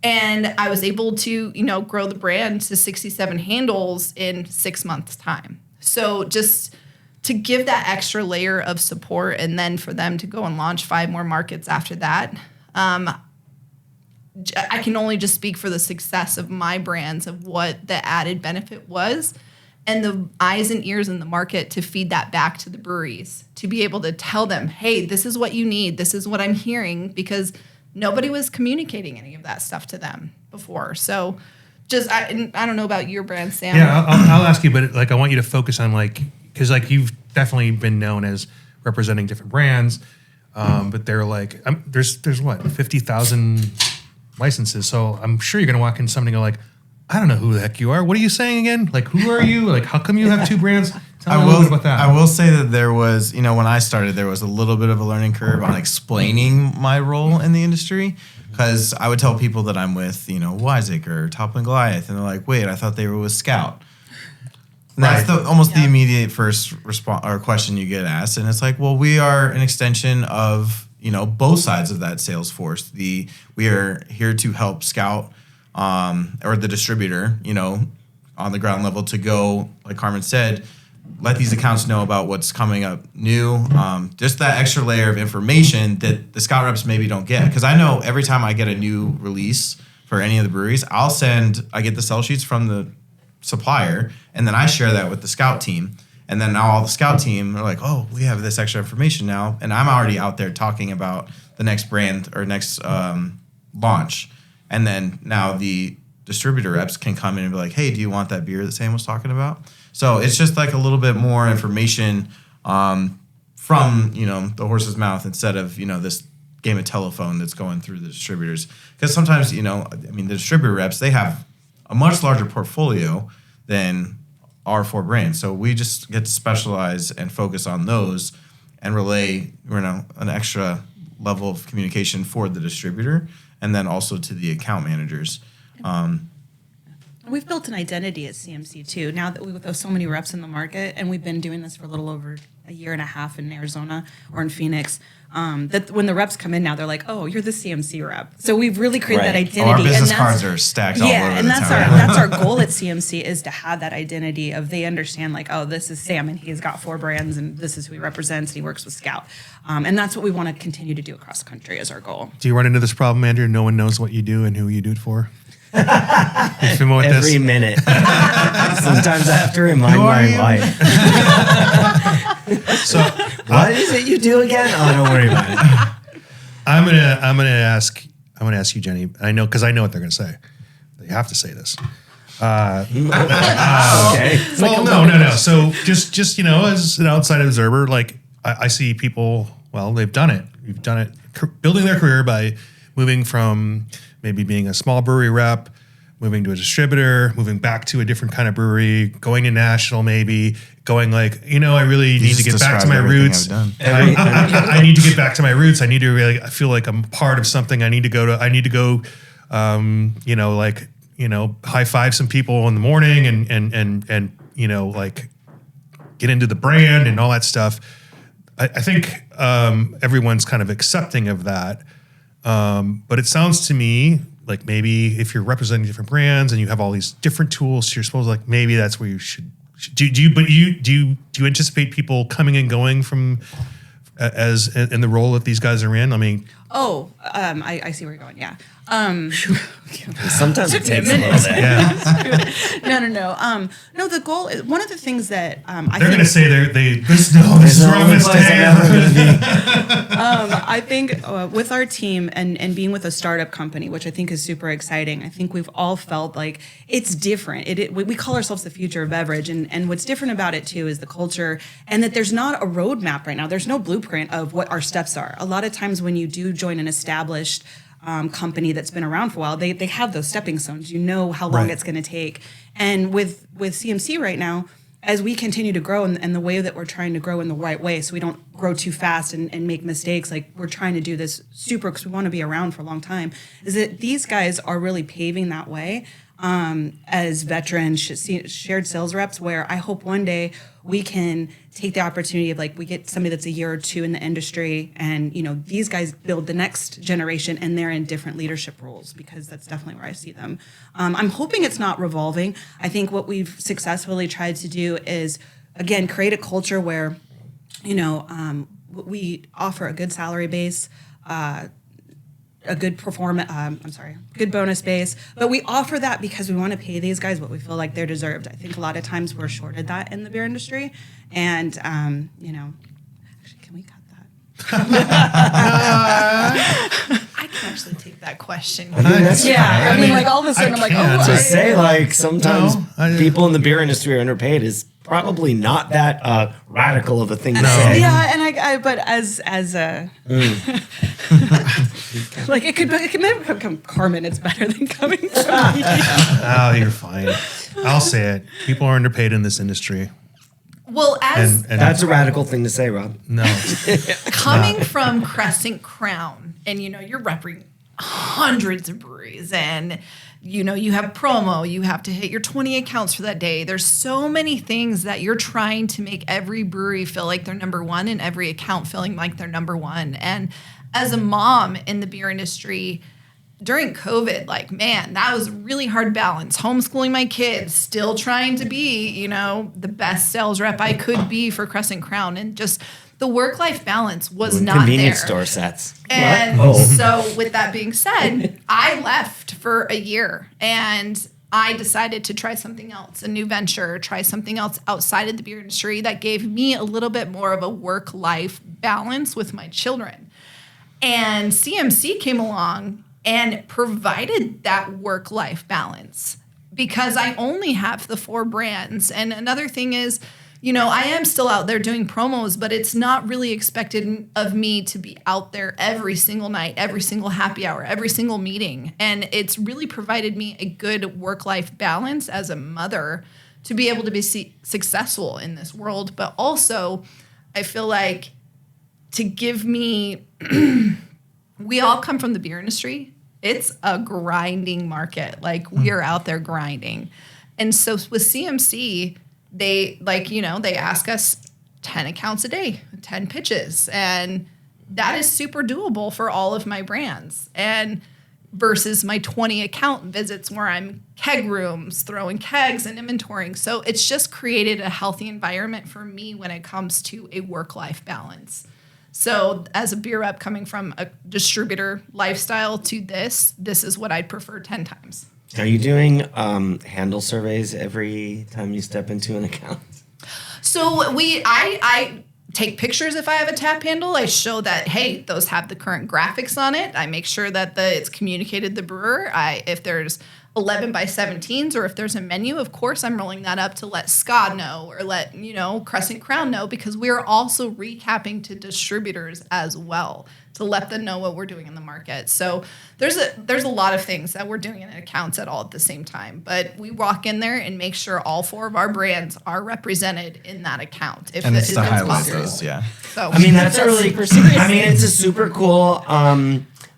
Speaker 4: And I was able to, grow the brand to 67 handles in 6 months' time. So just to give that extra layer of support, and then for them to go and launch 5 more markets after that, I can only just speak for the success of my brands, of what the added benefit was, and the eyes and ears in the market to feed that back to the breweries, to be able to tell them, hey, this is what you need, this is what I'm hearing, because nobody was communicating any of that stuff to them before. So I don't know about your brand, Sam.
Speaker 1: Yeah, I'll ask you, but I want you to focus on because you've definitely been known as representing different brands, but they're there's what, 50,000 licenses. So I'm sure you're going to walk in somebody and go I don't know who the heck you are. What are you saying again? Who are you? How come you have 2 brands? Tell me a little bit about that.
Speaker 3: I will say that there was, when I started, there was a little bit of a learning curve on explaining my role in the industry, because I would tell people that I'm with, Wiseacre or Toppling Goliath, and they're like, wait, I thought they were with Scout. And that's almost the immediate first response or question you get asked. And it's well, we are an extension of, both sides of that sales force. We are here to help Scout or the distributor, on the ground level, to go, like Carmen said, let these accounts know about what's coming up new. Just that extra layer of information that the Scout reps maybe don't get. Because I know every time I get a new release for any of the breweries, I get the sell sheets from the supplier, and then I share that with the Scout team. And then now all the Scout team are oh, we have this extra information now. And I'm already out there talking about the next brand or next launch. And then now the distributor reps can come in and be hey, do you want that beer that Sam was talking about? So it's just a little bit more information from, the horse's mouth, instead of, this game of telephone that's going through the distributors. Because sometimes, the distributor reps, they have a much larger portfolio than our 4 brands. So we just get to specialize and focus on those and relay, an extra level of communication for the distributor, and then also to the account managers.
Speaker 5: We've built an identity at CMC too. Now that with so many reps in the market, and we've been doing this for a little over a year and a half in Arizona or in Phoenix, that when the reps come in now, they're oh, you're the CMC rep. So we've really created that identity.
Speaker 3: Our business cards are stacked all over
Speaker 5: and
Speaker 3: the
Speaker 5: that's
Speaker 3: town.
Speaker 5: that's our goal at CMC, is to have that identity of, they understand oh, this is Sam, and he's got 4 brands, and this is who he represents, and he works with Scout. And that's what we want to continue to do across the country as our goal.
Speaker 1: Do you run into this problem, Andrew? No one knows what you do and who you do it for?
Speaker 2: Every minute. Sometimes I have to remind my wife.
Speaker 1: So
Speaker 2: what is it you do again? Oh, don't worry about it.
Speaker 1: I'm gonna ask you, Jenny. I know, because I know what they're gonna say. They have to say this.
Speaker 2: Okay.
Speaker 1: Well, no. So just as an outside observer, I see people Well, they've done it. You've done it, building their career by moving from maybe being a small brewery rep, moving to a distributor, moving back to a different kind of brewery, going to national maybe, going like, I really need to get back to my roots. I need to get back to my roots. I need to really, I feel like I'm part of something. I need to go, high five some people in the morning and like get into the brand and all that stuff. I think everyone's kind of accepting of that. But it sounds to me like maybe if you're representing different brands and you have all these different tools, you're supposed to like maybe that's where you should do you anticipate people coming and going from as in the role that these guys are in? I mean,
Speaker 5: I see where you're going. Yeah.
Speaker 2: Sometimes it takes a little bit.
Speaker 1: Yeah.
Speaker 5: No. No, the goal is one of the things that
Speaker 1: they're going to say this is wrong.
Speaker 5: I think with our team and being with a startup company, which I think is super exciting, I think we've all felt like it's different. We call ourselves the future of beverage, and what's different about it too is the culture, and that there's not a roadmap right now. There's no blueprint of what our steps are. A lot of times when you do join an established company that's been around for a while, they have those stepping stones. You know how long it's going to take. And with CMC right now, as we continue to grow and the way that we're trying to grow in the right way, so we don't grow too fast and make mistakes, like we're trying to do this super because we want to be around for a long time, is that these guys are really paving that way as veteran shared sales reps, where I hope one day we can take the opportunity of like we get somebody that's a year or two in the industry and these guys build the next generation and they're in different leadership roles, because that's definitely where I see them. I'm hoping it's not revolving. I think what we've successfully tried to do is, again, create a culture where we offer a good salary base, a good good bonus base, but we offer that because we want to pay these guys what we feel like they're deserved. I think a lot of times we're shorted that in the beer industry, and actually, can we cut that?
Speaker 4: I can actually take that question.
Speaker 5: I mean, like all of a sudden, I'm like,
Speaker 2: To say like sometimes people in the beer industry are underpaid is probably not that radical of a thing to say.
Speaker 5: Yeah, and but as a like it could never come Carmen. It's better than coming from me.
Speaker 1: Oh, you're fine. I'll say it. People are underpaid in this industry.
Speaker 4: Well,
Speaker 1: And
Speaker 2: That's a radical thing to say, Rob.
Speaker 1: no.
Speaker 4: coming from Crescent Crown, and you're repping hundreds of breweries, and you have promo, you have to hit your 20 accounts for that day. There's so many things that you're trying to make every brewery feel like they're number one and every account feeling like they're number one. And as a mom in the beer industry, during COVID, like, man, that was a really hard balance. Homeschooling my kids, still trying to be, the best sales rep I could be for Crescent Crown. And just the work-life balance was not there.
Speaker 2: Convenience store sets.
Speaker 4: And so with that being said, I left for a year and I decided to try something else, a new venture, try something else outside of the beer industry that gave me a little bit more of a work-life balance with my children. And CMC came along and provided that work-life balance because I only have the 4 brands. And another thing is, I am still out there doing promos, but it's not really expected of me to be out there every single night, every single happy hour, every single meeting. And it's really provided me a good work-life balance as a mother to be able to be successful in this world. But also, I feel like to give me, we all come from the beer industry. It's a grinding market. Like, we are out there grinding. And so with CMC, they they ask us 10 accounts a day, 10 pitches. And that is super doable for all of my brands. And versus my 20 account visits where I'm keg rooms, throwing kegs and inventorying. So it's just created a healthy environment for me when it comes to a work-life balance. So as a beer rep coming from a distributor lifestyle to this is what I'd prefer 10 times.
Speaker 2: Are you doing handle surveys every time you step into an account?
Speaker 4: So I take pictures if I have a tap handle. I show that, hey, those have the current graphics on it. I make sure that it's communicated to the brewer. If there's 11 by 17s, or if there's a menu, of course I'm rolling that up to let Scott know or let, Crescent Crown know, because we're also recapping to distributors as well to let them know what we're doing in the market. So there's a lot of things that we're doing in accounts all at the same time. But we walk in there and make sure all 4 of our brands are represented in that account.
Speaker 3: And it's to highlight
Speaker 4: possible.
Speaker 3: those, yeah.
Speaker 4: So
Speaker 2: I mean, that's a really,
Speaker 5: super serious.
Speaker 2: I mean, it's a super cool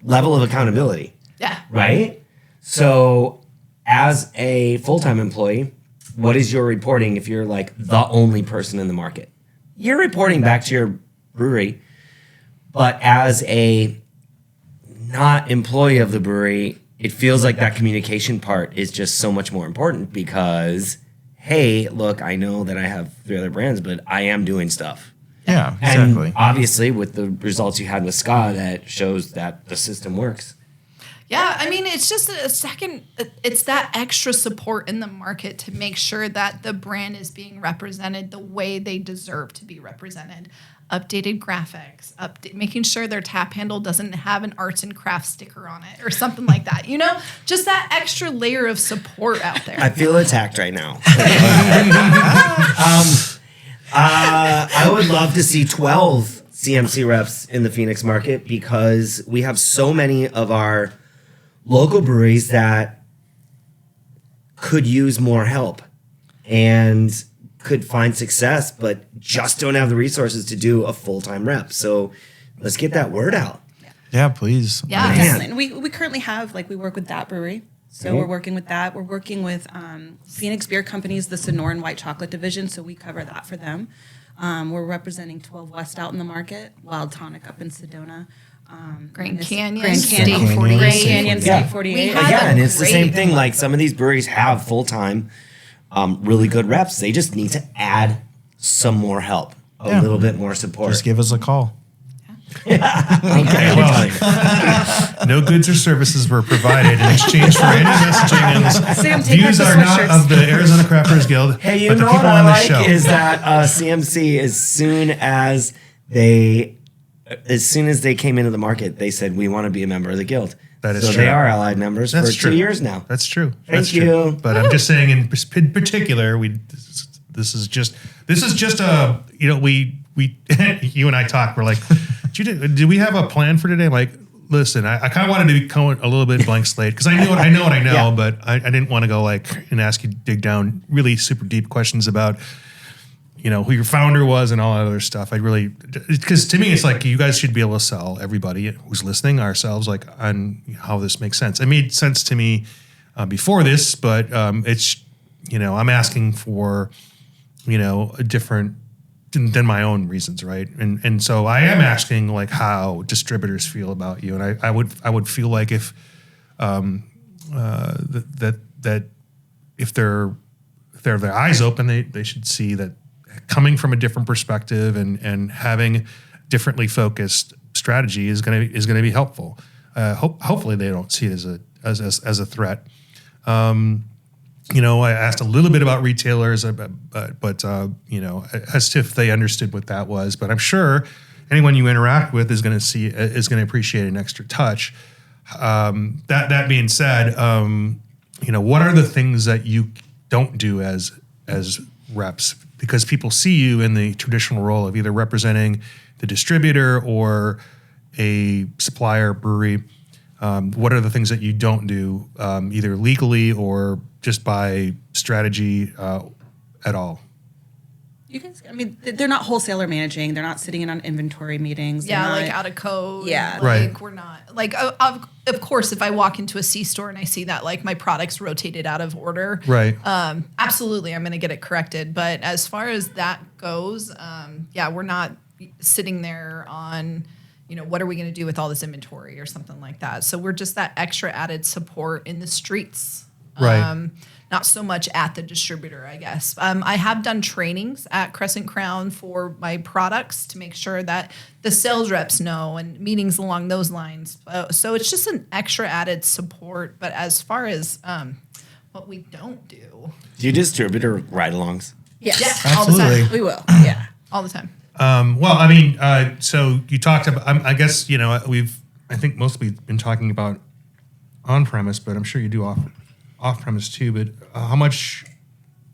Speaker 2: level of accountability,
Speaker 4: yeah.
Speaker 2: right? So as a full-time employee, what is your reporting if you're like the only person in the market? You're reporting back to your brewery, but as a not employee of the brewery, it feels like that communication part is just so much more important because, hey, look, I know that I have 3 other brands, but I am doing stuff.
Speaker 3: Yeah, exactly.
Speaker 2: And obviously, with the results you had with Ska, that shows that the system works.
Speaker 4: Yeah, I mean, it's just it's that extra support in the market to make sure that the brand is being represented the way they deserve to be represented. Updated graphics, making sure their tap handle doesn't have an arts and crafts sticker on it or something like that. Just that extra layer of support out there.
Speaker 2: I feel attacked right now. I would love to see 12 CMC reps in the Phoenix market because we have so many of our local breweries that could use more help and could find success, but just don't have the resources to do a full-time rep. So let's get that word out.
Speaker 3: Yeah, please.
Speaker 4: Yeah.
Speaker 2: Man.
Speaker 5: Definitely. And we currently have, we work with that brewery. So we're working with that. We're working with Phoenix Beer Company's, the Sonoran White Chocolate Division, so we cover that for them. We're representing 12 West out in the market, Wild Tonic up in Sedona.
Speaker 4: Grand Canyon,
Speaker 5: Grand
Speaker 4: State
Speaker 5: Canyon,
Speaker 4: 48.
Speaker 5: Grand Canyon,
Speaker 2: Yeah.
Speaker 5: State 48.
Speaker 4: We have
Speaker 2: Again, it's the same
Speaker 4: great-
Speaker 2: thing. Like some of these breweries have full-time, really good reps. They just need to add some more help, a
Speaker 3: Yeah.
Speaker 2: little bit more support.
Speaker 3: Just give us a call.
Speaker 2: Okay,
Speaker 1: Well, no goods or services were provided in exchange for any messaging. And
Speaker 5: Sam, take
Speaker 1: views
Speaker 5: back
Speaker 1: are
Speaker 5: the
Speaker 1: not
Speaker 5: sweatshirts.
Speaker 1: of the Arizona Crafters Guild,
Speaker 2: Hey, you
Speaker 1: but the
Speaker 2: know what
Speaker 1: people
Speaker 2: I
Speaker 1: on the
Speaker 2: like
Speaker 1: show.
Speaker 2: is that CMC, as soon as they came into the market, they said we want to be a member of the guild.
Speaker 1: That is
Speaker 2: so
Speaker 1: true.
Speaker 2: they are allied members
Speaker 1: That's
Speaker 2: for
Speaker 1: true.
Speaker 2: 2 years now.
Speaker 1: That's true.
Speaker 2: Thank
Speaker 1: That's
Speaker 2: you.
Speaker 1: True. But I'm just saying, in particular, this is just a we you and I talked. We're like, do we have a plan for today? Like, listen, I kind of wanted to be going a little bit blank slate because I know what I know,
Speaker 2: Yeah.
Speaker 1: but I didn't want to go and ask you dig down really super deep questions about who your founder was and all that other stuff. Because to me, it's like you guys should be able to sell everybody who's listening, ourselves, on how this makes sense. It made sense to me before this, but it's, I'm asking for, a different than my own reasons, right? And so I am asking how distributors feel about you, and I would feel like if that if they're their eyes open, they should see that coming from a different perspective and having differently focused strategy is going to be helpful. Hopefully they don't see it as a threat. I asked a little bit about retailers, but as if they understood what that was. But I'm sure anyone you interact with is going to appreciate an extra touch. That being said, what are the things that you don't do as reps? Because people see you in the traditional role of either representing the distributor or a supplier brewery. What are the things that you don't do, either legally or just by strategy at all?
Speaker 5: You guys, they're not wholesaler managing. They're not sitting in on inventory meetings.
Speaker 4: Yeah,
Speaker 5: They're not-
Speaker 4: out of code.
Speaker 5: Yeah.
Speaker 1: Right.
Speaker 4: We're not of course, if I walk into a C store and I see that my product's rotated out of order,
Speaker 1: Right.
Speaker 4: Absolutely, I'm going to get it corrected. But as far as that goes, we're not sitting there on, what are we going to do with all this inventory or something like that. So we're just that extra added support in the streets.
Speaker 1: Right.
Speaker 4: Not so much at the distributor, I guess. I have done trainings at Crescent Crown for my products to make sure that the sales reps know and meetings along those lines. So it's just an extra added support. But as far as what we don't do.
Speaker 2: Do you distributor ride-alongs?
Speaker 5: Yes.
Speaker 4: All the time.
Speaker 5: We will. Yeah.
Speaker 4: All the time.
Speaker 1: So you talked about, I guess, I think mostly been talking about on-premise, but I'm sure you do off premise too, but how much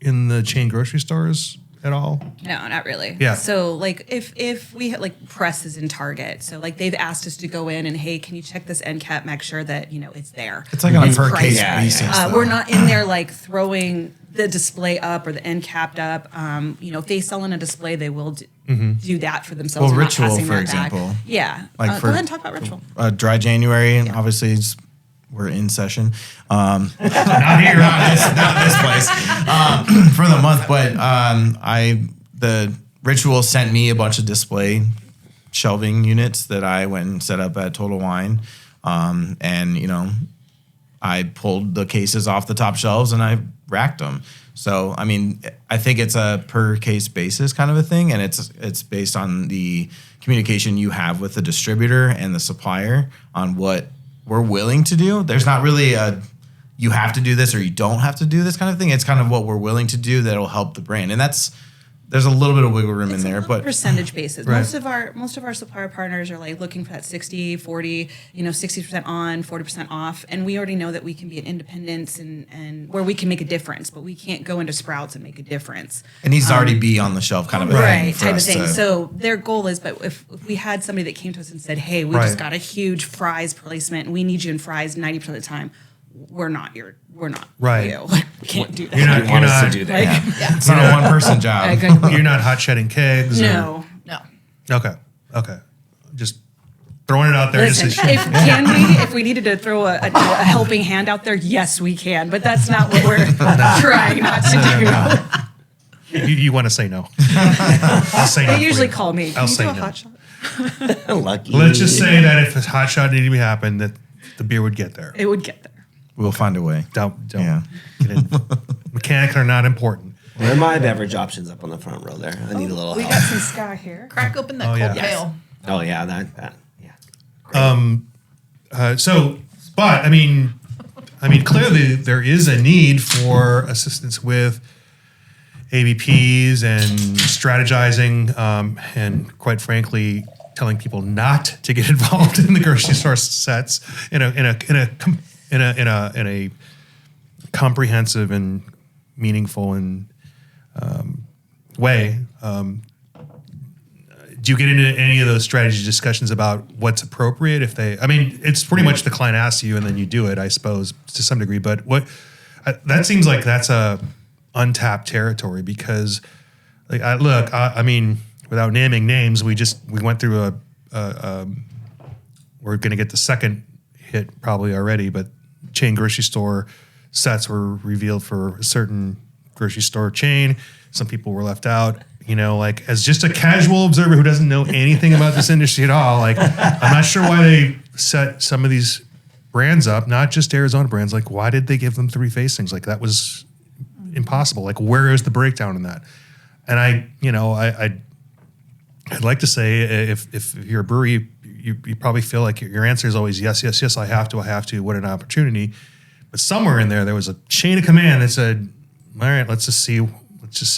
Speaker 1: in the chain grocery stores at all?
Speaker 5: No, not really.
Speaker 1: Yeah.
Speaker 5: So like if we had like presses in Target, so like they've asked us to go in and, hey, can you check this end cap, make sure that, it's there.
Speaker 3: It's like on a per
Speaker 5: priced
Speaker 3: case
Speaker 5: right.
Speaker 3: basis. though.
Speaker 5: We're not in there like throwing the display up or the end capped up. If they sell in a display, they will do that for themselves.
Speaker 3: Well,
Speaker 5: We're not
Speaker 3: Ritual,
Speaker 5: passing
Speaker 3: for
Speaker 5: that
Speaker 3: example.
Speaker 5: back. Yeah.
Speaker 3: Like
Speaker 5: Go
Speaker 3: for-
Speaker 5: ahead and talk about Ritual.
Speaker 3: Dry January, and obviously we're in session.
Speaker 1: Not here.
Speaker 3: Not this place for the month, but the Ritual sent me a bunch of display shelving units that I went and set up at Total Wine, and I pulled the cases off the top shelves and I racked them. So I mean, I think it's a per case basis kind of a thing, and it's based on the communication you have with the distributor and the supplier on what we're willing to do. There's not really a you have to do this or you don't have to do this kind of thing. It's kind of what we're willing to do that'll help the brand, and there's a little bit of wiggle room in there, but
Speaker 5: percentage basis.
Speaker 1: Right.
Speaker 5: Most of our supplier partners are like looking for that 60, 40, 60% on, 40% off. And we already know that we can be an independent and where we can make a difference, but we can't go into Sprouts and make a difference.
Speaker 3: it needs to already be on the shelf kind of a thing.
Speaker 5: Right,
Speaker 3: for
Speaker 5: type of
Speaker 3: us
Speaker 5: thing.
Speaker 3: to-
Speaker 5: So their goal is, but if we had somebody that came to us and said, hey, we
Speaker 1: Right.
Speaker 5: just got a huge fries placement and we need you in fries 90% of the time, we're not
Speaker 1: Right.
Speaker 5: you. We can't do that.
Speaker 1: You're
Speaker 2: You want us to
Speaker 1: not.
Speaker 2: do that.
Speaker 5: Yeah.
Speaker 3: it's not a one person job.
Speaker 1: You're not hot shedding kegs.
Speaker 5: No.
Speaker 1: Okay. Just throwing it out there.
Speaker 5: Listen,
Speaker 1: Just
Speaker 5: if we needed to throw a helping hand out there, yes, we can. But that's not what we're trying not to do.
Speaker 1: you want to say no. I'll say no.
Speaker 5: They
Speaker 1: for
Speaker 5: usually
Speaker 1: you.
Speaker 5: call me. Can
Speaker 1: I'll
Speaker 5: you
Speaker 1: say
Speaker 5: do a
Speaker 1: no.
Speaker 5: hot shot?
Speaker 2: Lucky.
Speaker 1: Let's just say that if a hot shot needed to happen, that the beer would get there.
Speaker 5: It would get there.
Speaker 3: We'll find a way.
Speaker 1: Don't
Speaker 3: Yeah.
Speaker 1: get in. Mechanics are not important.
Speaker 2: Where are my beverage options up on the front row there? I need a little
Speaker 5: We
Speaker 2: help.
Speaker 5: got some sky here.
Speaker 4: Crack open that
Speaker 1: Oh,
Speaker 4: cold
Speaker 1: yeah.
Speaker 4: veil.
Speaker 2: Oh yeah, that yeah.
Speaker 1: But I mean, clearly there is a need for assistance with ABPs and strategizing, and quite frankly, telling people not to get involved in the grocery store sets in a comprehensive and meaningful and way. Do you get into any of those strategy discussions about what's appropriate if they? I mean, it's pretty much the client asks you and then you do it, I suppose, to some degree. But that seems like that's a untapped territory because, like, I mean, without naming names, we went through we're going to get the second hit probably already, but chain grocery store sets were revealed for a certain grocery store chain. Some people were left out. Like as just a casual observer who doesn't know anything about this industry at all, like I'm not sure why they set some of these brands up, not just Arizona brands. Like why did they give them 3 facings? Like that was impossible. Like where is the breakdown in that? And I'd like to say if you're a brewery, you probably feel like your answer is always yes, I have to. What an opportunity! But somewhere in there was a chain of command that said, "All right, let's just see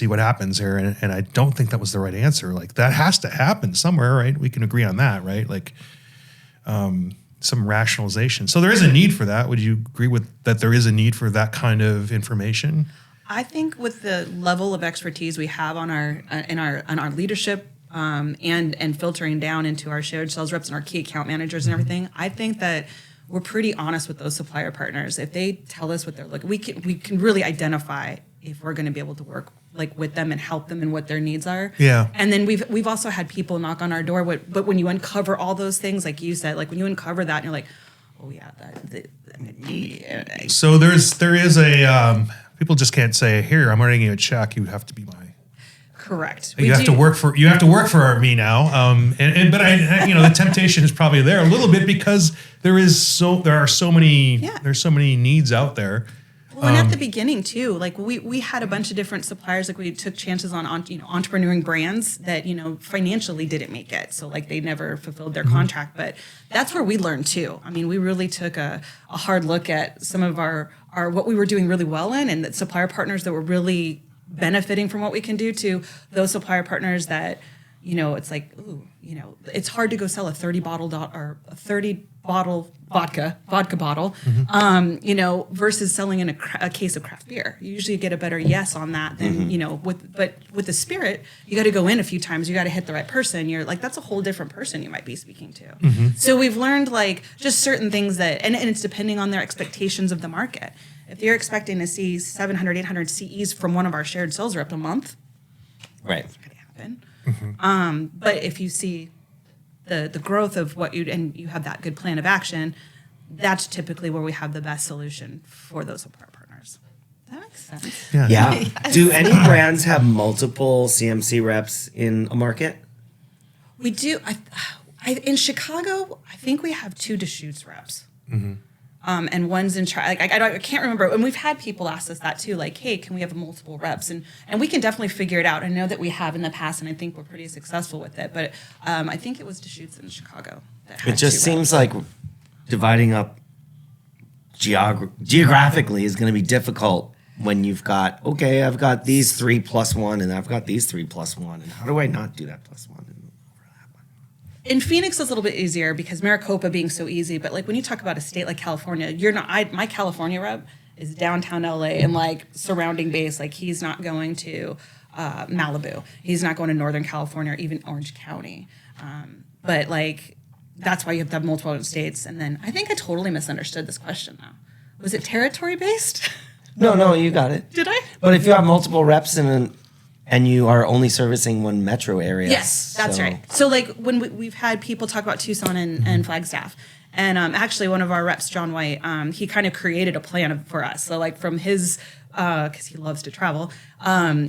Speaker 1: what happens here." And I don't think that was the right answer. Like that has to happen somewhere, right? We can agree on that, right? Like some rationalization. So there is a need for that. Would you agree with that? There is a need for that kind of information.
Speaker 5: I think with the level of expertise we have on our leadership and filtering down into our shared sales reps and our key account managers and everything, I think that we're pretty honest with those supplier partners. If they tell us what they're looking, we can really identify if we're going to be able to work like with them and help them and what their needs are.
Speaker 1: Yeah.
Speaker 5: And then we've also had people knock on our door. But when you uncover all those things, like you said, like when you uncover that, and you're like, oh yeah,
Speaker 1: So there is a people just can't say, here, I'm writing you a check. You have to be my.
Speaker 5: correct.
Speaker 1: You have to work for me now. But the temptation is probably there a little bit because there are so many needs out there.
Speaker 5: Well, and at the beginning too, like we had a bunch of different suppliers. Like we took chances on entrepreneuring brands that financially didn't make it, so like they never fulfilled their contract. But that's where we learned too. I mean, we really took a hard look at some of our what we were doing really well in, and the supplier partners that were really benefiting from what we can do to those supplier partners that it's like, ooh, it's hard to go sell a 30 bottle or a 30 vodka bottle, versus selling in a case of craft beer. You usually get a better yes on that than, with the spirit, you got to go in a few times. You got to hit the right person. You're like, that's a whole different person you might be speaking to. So we've learned like just certain things that, and it's depending on their expectations of the market. If you're expecting to see 700, 800 CEs from one of our shared sales reps a month,
Speaker 2: Right.
Speaker 5: it's not going to happen. But if you see the growth of what you have that good plan of action, that's typically where we have the best solution for those partners. That makes sense.
Speaker 1: Yeah.
Speaker 2: Yeah. Do any brands have multiple CMC reps in a market?
Speaker 5: We do. In Chicago, I think we have 2 Deschutes reps. And one's in charge. Like, I can't remember. And we've had people ask us that too. Like, hey, can we have multiple reps? And we can definitely figure it out. I know that we have in the past, and I think we're pretty successful with it. But I think it was Deschutes in Chicago. That had
Speaker 2: It just
Speaker 5: 2
Speaker 2: seems
Speaker 5: reps.
Speaker 2: like dividing up geographically is going to be difficult when you've got, okay, I've got these 3 plus 1, and I've got these 3 plus 1. And how do I not do that plus 1?
Speaker 5: In Phoenix, it's a little bit easier because Maricopa being so easy. But like when you talk about a state like California, you're not. My California rep is downtown LA and like surrounding base. Like he's not going to Malibu. He's not going to Northern California or even Orange County. But like that's why you have to have multiple states. And then I think I totally misunderstood this question though. Was it territory based?
Speaker 2: No, you got it.
Speaker 5: Did I?
Speaker 2: But if you have multiple reps and you are only servicing one metro area.
Speaker 5: Yes, that's
Speaker 2: so-
Speaker 5: right. So like when we've had people talk about Tucson and Flagstaff, and actually one of our reps, John White, he kind of created a plan for us. So like from his, because he loves to travel,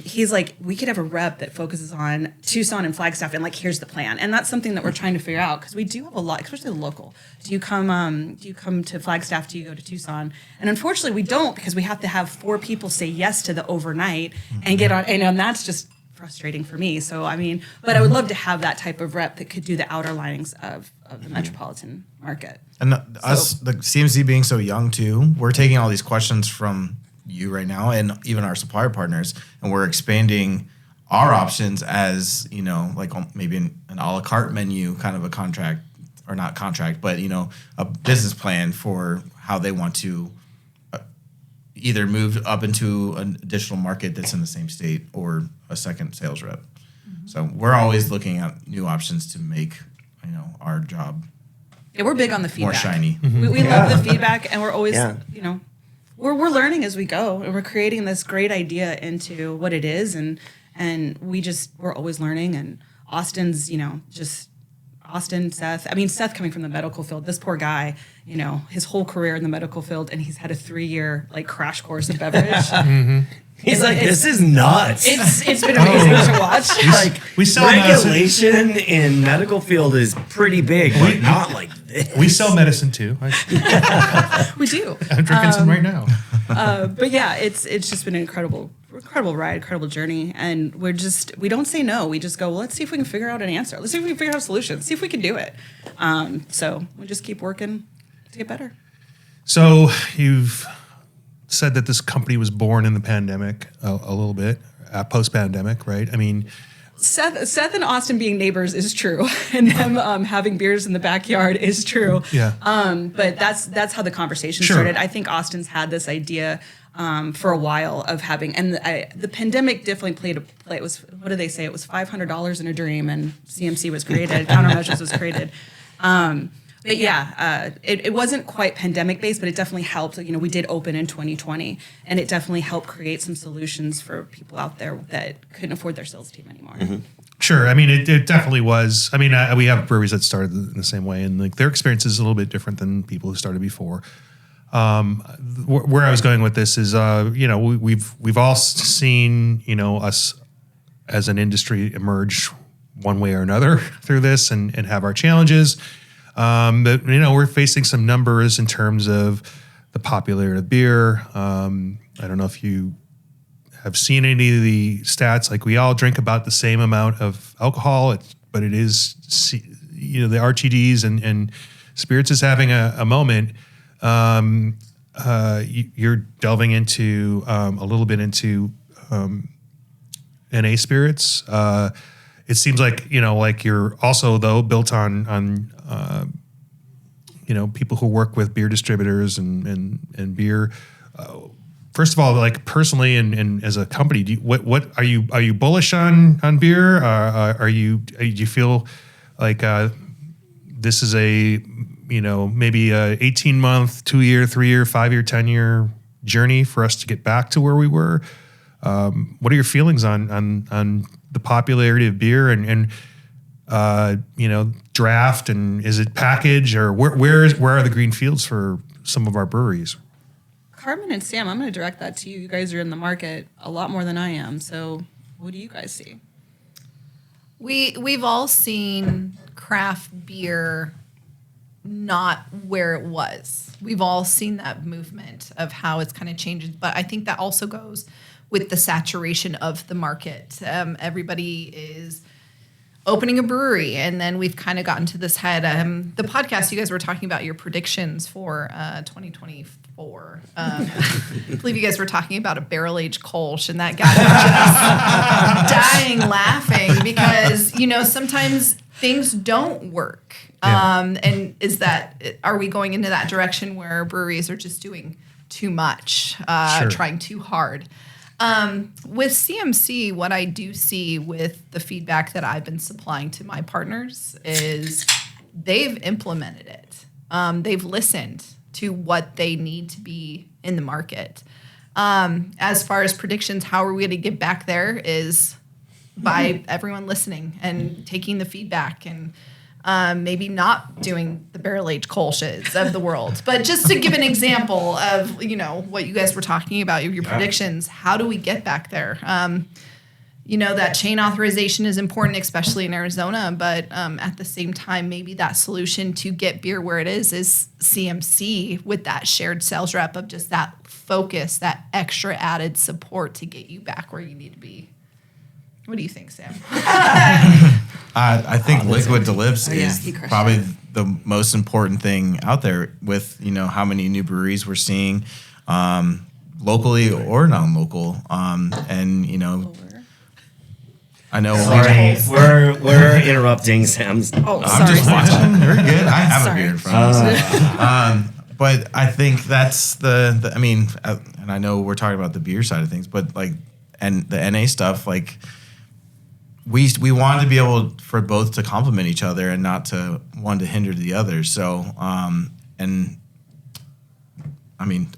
Speaker 5: he's like, we could have a rep that focuses on Tucson and Flagstaff, and like here's the plan. And that's something that we're trying to figure out because we do have a lot, especially the local. Do you come to Flagstaff? Do you go to Tucson? And unfortunately, we don't because we have to have 4 people say yes to the overnight and get on, and that's just frustrating for me. So I mean, but I would love to have that type of rep that could do the outer linings of the metropolitan market.
Speaker 3: And us, the CMC being so young too, we're taking all these questions from you right now and even our supplier partners, and we're expanding our options as, like maybe an a la carte menu, kind of a contract, or not contract, but, a business plan for how they want to either move up into an additional market that's in the same state or a second sales rep. So we're always looking at new options to make, our job
Speaker 5: Yeah, we're big on the feedback.
Speaker 3: more shiny.
Speaker 5: We love the feedback, and we're always,
Speaker 2: Yeah.
Speaker 5: we're learning as we go, and we're creating this great idea into what it is, and we're always learning. And Austin's, Austin, Seth. I mean, Seth coming from the medical field, this poor guy, his whole career in the medical field, and he's had a 3-year like crash course in beverage.
Speaker 2: He's like, this is nuts.
Speaker 5: It's been amazing to watch.
Speaker 2: Like
Speaker 1: We sell medicine.
Speaker 2: regulation in medical field is pretty big, but not like this.
Speaker 1: We sell medicine too.
Speaker 5: We do.
Speaker 1: I'm drinking some right now.
Speaker 5: But yeah, it's just been an incredible ride, incredible journey. And we don't say no. We just go, well, let's see if we can figure out an answer. Let's see if we can figure out a solution. See if we can do it. So we just keep working to get better.
Speaker 1: So you've said that this company was born in the pandemic a little bit, post-pandemic, right? I mean,
Speaker 5: Seth and Austin being neighbors is true, and them having beers in the backyard is true.
Speaker 1: Yeah.
Speaker 5: But that's how the conversation
Speaker 1: Sure.
Speaker 5: started. I think Austin's had this idea for a while of having, and the pandemic definitely played a play. It was, what do they say? It was $500 in a dream, and CMC was created. Countermeasures was created. But yeah, it wasn't quite pandemic based, but it definitely helped. We did open in 2020, and it definitely helped create some solutions for people out there that couldn't afford their sales team anymore.
Speaker 2: Mm-hmm.
Speaker 1: Sure. I mean, it definitely was. I mean, we have breweries that started in the same way, and like their experience is a little bit different than people who started before. Where I was going with this is, we've all seen, us as an industry emerge one way or another through this and have our challenges. But we're facing some numbers in terms of the popularity of beer. I don't know if you have seen any of the stats. Like we all drink about the same amount of alcohol, but it is, the RTDs and spirits is having a moment. You're delving into a little bit into NA spirits. It seems like like you're also though built on people who work with beer distributors and beer. First of all, like personally and as a company, what are you bullish on beer? Do you feel like this is maybe a 18-month, 2-year, 3-year, 5-year, 10-year journey for us to get back to where we were? What are your feelings on the popularity of beer and draft, and is it package, or where are the green fields for some of our breweries?
Speaker 5: Carmen and Sam, I'm going to direct that to you. You guys are in the market a lot more than I am. So what do you guys see?
Speaker 4: We've all seen craft beer not where it was. We've all seen that movement of how it's kind of changed. But I think that also goes with the saturation of the market. Everybody is opening a brewery, and then we've kind of gotten to this head. The podcast, you guys were talking about your predictions for 2024. I believe you guys were talking about a barrel-aged Kolsch, and that got me just dying laughing because, sometimes things don't work. And are we going into that direction where breweries are just doing too much, trying too hard? With CMC, what I do see with the feedback that I've been supplying to my partners is they've implemented it. They've listened to what they need to be in the market. As far as predictions, how are we going to get back there is by everyone listening and taking the feedback and maybe not doing the barrel-aged Kolsches of the world. But just to give an example of, what you guys were talking about, your predictions, how do we get back there? That chain authorization is important, especially in Arizona. But at the same time, maybe that solution to get beer where it is CMC with that shared sales rep of just that focus, that extra added support to get you back where you need to be. What do you think, Sam?
Speaker 3: I think liquid to lips is probably the most important thing out there with, how many new breweries we're seeing locally or non-local. I know.
Speaker 2: Sorry, we're interrupting Sam's.
Speaker 3: I'm just watching. We're good. I have a beer in front of me. But I think that's and I know we're talking about the beer side of things, but and the NA stuff, we want to be able for both to complement each other and not to one to hinder the other. So,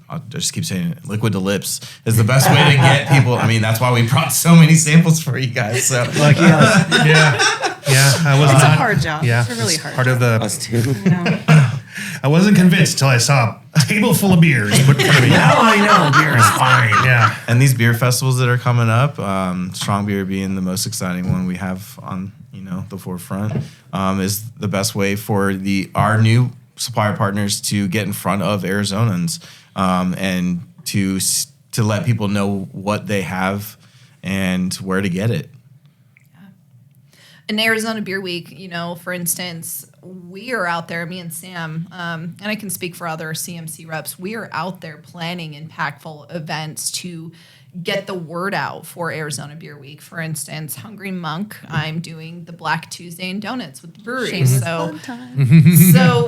Speaker 3: I'll just keep saying it. Liquid to lips is the best way to get people. That's why we brought so many samples for you guys. So,
Speaker 1: yeah.
Speaker 5: It's a hard job.
Speaker 1: Yeah,
Speaker 5: it's a really hard
Speaker 1: part
Speaker 5: job.
Speaker 1: of the.
Speaker 2: Us too.
Speaker 1: I wasn't convinced until I saw a table full of beers. But
Speaker 2: Now I know beer is fine.
Speaker 1: Yeah.
Speaker 3: And these beer festivals that are coming up, Strong Beer being the most exciting one we have on the forefront, is the best way for our new supplier partners to get in front of Arizonans and to let people know what they have and where to get it.
Speaker 4: In Arizona Beer Week, for instance, we are out there, me and Sam, and I can speak for other CMC reps, we are out there planning impactful events to get the word out for Arizona Beer Week. For instance, Hungry Monk, I'm doing the Black Tuesday and Donuts with the brewery. So